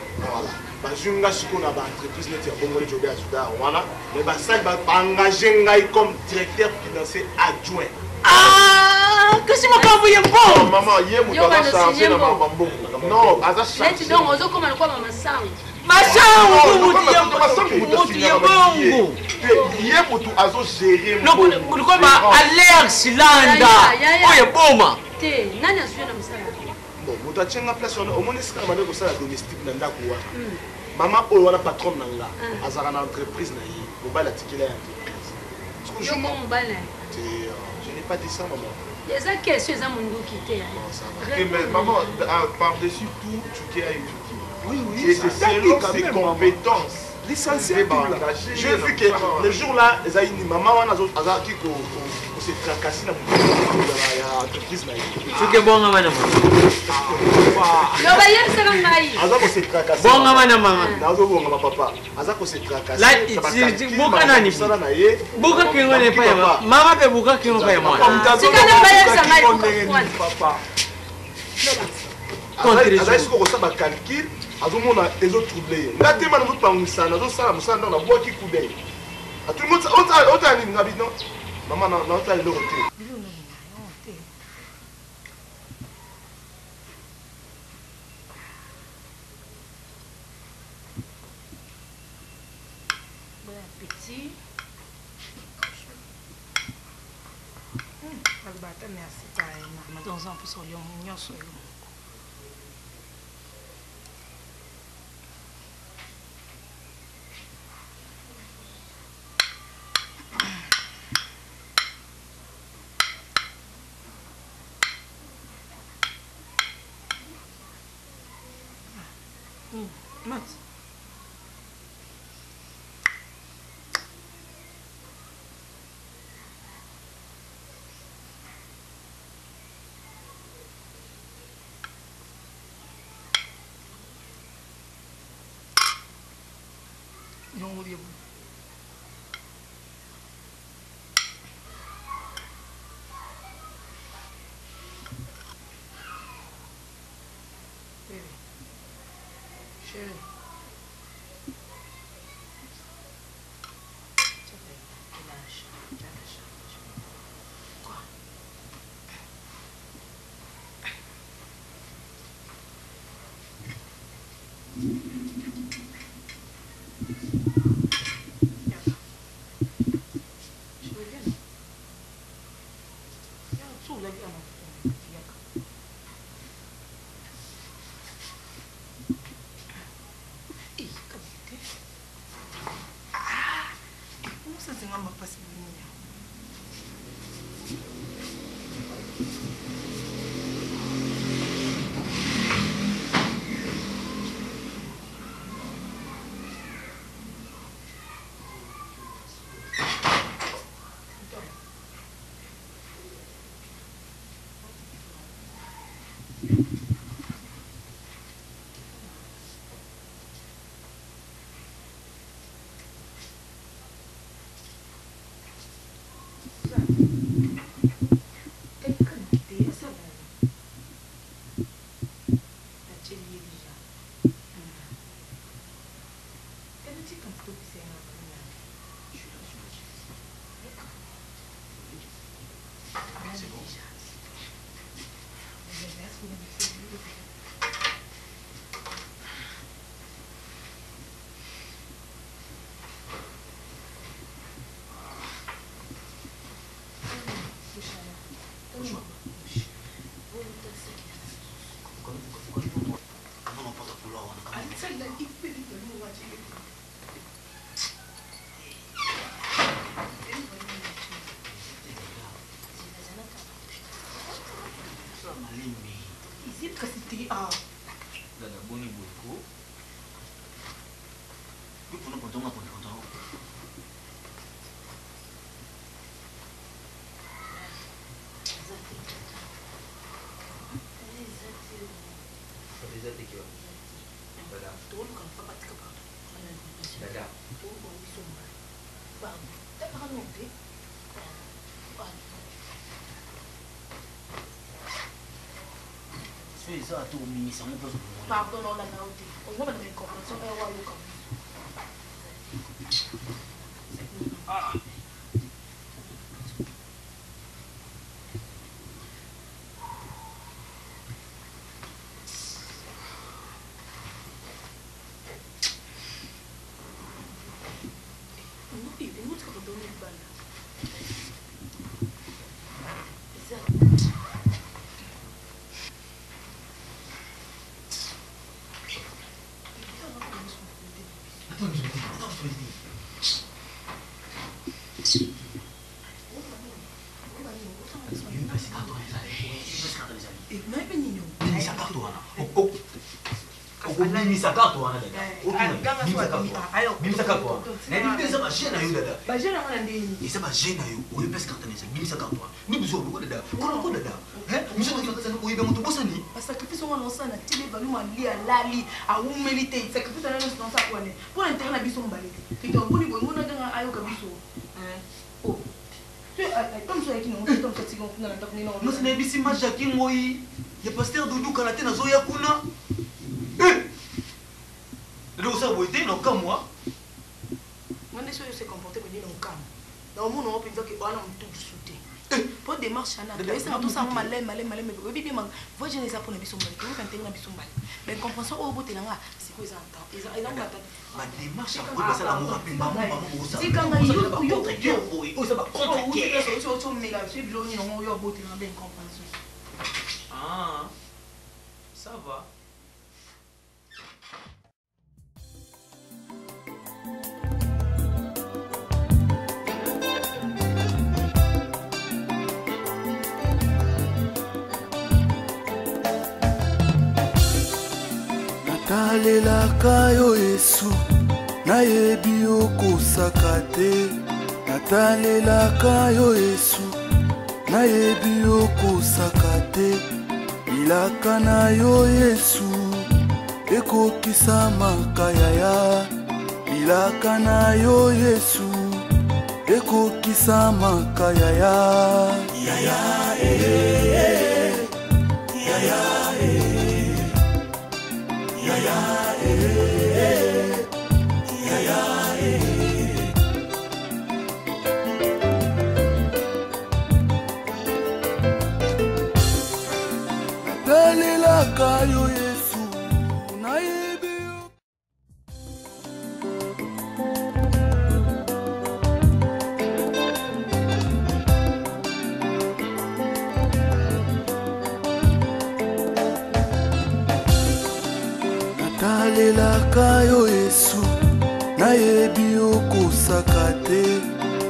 Ba junga siko na ba entreprise net ya bongo ni jobe ajuda wana. Mais ba ça ba engager ngai comme directeur financier adjoint. Ah, que si mon envoyé bon. Maman, hier mon papa changé dans ma bambo. Non, aza changé. Leti donc ozo comme le quoi maman sang. Machangu hier pour tout azo gérer. Non, kulikuwa ba Alex Landa. Oye boma. Te, nani asio na msala? Bon, muta chenga place on omoni sika mane ko sala domestique na ndako wana. Maman oyo wana patron nanga. Azara na entreprise na yi. Mobala tikela ya entreprise. Yo mon mbala. Je n'ai pas dit ça, maman. Les questions, ils ont quitté. Mais maman, par-dessus tout, tu as étudié. Oui, oui. C'est selon ses compétences. Licencié tout là. J'ai vu que le jour-là, ils ont dit maman, on a dit qu'on s'est tracassé dans l'entreprise. Tu es bon, maman. On s'est tracassé. Bon, maman. On papa. On s'est tracassé. Là, c'est beaucoup nani. Beaucoup qui n'ont pas maman peut beaucoup qui n'ont pas moi. Tu connais pas papa. Est-ce qu'on reçoit ma calcul? Azomona les autres troublés. Là, tu m'as dit que ça n'a pas dans la boîte qui coule. À tout le monde, on a une habitude, non? Maman, non, tu as le retour. Bon appétit. Dans un peu sur le mignon sur le bien. Chérie. Ça a tout mis, ça me pose. Pardon, on l'a noté. On va mettre une compréhension et on va le Ah. Mimisa kato wana dada. Mimisa kato wana. Na mimisa ba jena yo dada. Ba jena wana ndeni. Isa ba jena yo. Oyo pesa kata nesa mimisa kato wana. Ni buzo ko dada. Kono ko dada. Miso ko kata ko ibe mutu bosani. Sacrifice wana osana tile valu mali alali a humilité. Sacrifice wana non sa kwane. Pour intérêt na biso mbale. Kito ngoni bo ngona nga ayo ka biso. Oh. Comme ça qui non comme ça si on na ndako ni non. Nous ne bisi maja ki moi. Ya pasteur Doudou kana tena zoya kuna. Donc ça vous êtes dans comme moi. Moi je sais comporter comme dans comme. Dans mon on peut dire que on a tout sauté. Pour démarche ana. Ça tout ça malé mais oui bien moi je ne sais pas pour na biso mbali. Vous faites na biso mbali. Mais compréhension au bout là c'est quoi ça entend. Ils ont la ma démarche après ça l'amour rapide maman ça. Si quand yo ça va contre-guerre. So méga c'est blonde non yo bout là bien compréhension. Ah. Ça va. natalelaka yo Yesu nayebi okosaka te natalelaka yo Yesu nayebi okosaka te ilaka na yo Yesu ekokisa makayaya bilaka na yo Yesu ekokisa makaya ya yaya yaya yaya yaya natalelaka yo Yesu nayebi natalelaka yo Yesu nayebi okosaka te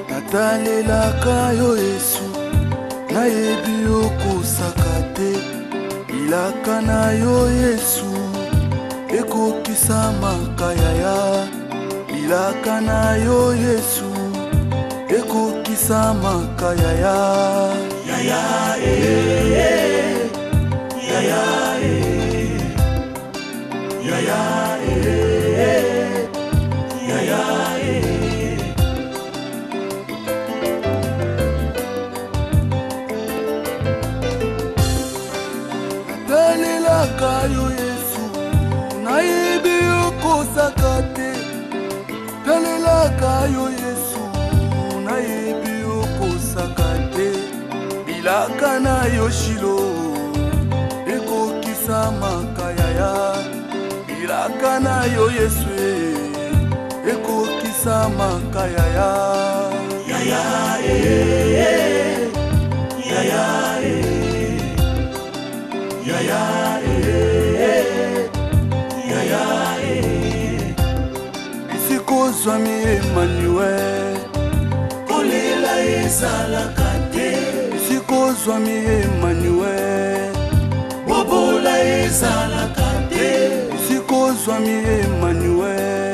natalelaka yo Yesu nayebi okosaka te bilaka na yo Yesu ekokisa makaya ya bilaka na yo Yesu ekokisa makaya ya yaya yaya yaya yaya natalelaka yo Yesu nayebi okosaka te talelaka yo Yesu nayebi okosaka te bilaka na yo Shilo ekokisa makaya ya bilaka na yo Yesu ekokisa makaya ya yaya yaya yaya yaya isikozwami Emmanuel kolela ezalaka te isikozwami Emmanuel bobola ezalaka te isikozwami Emmanuel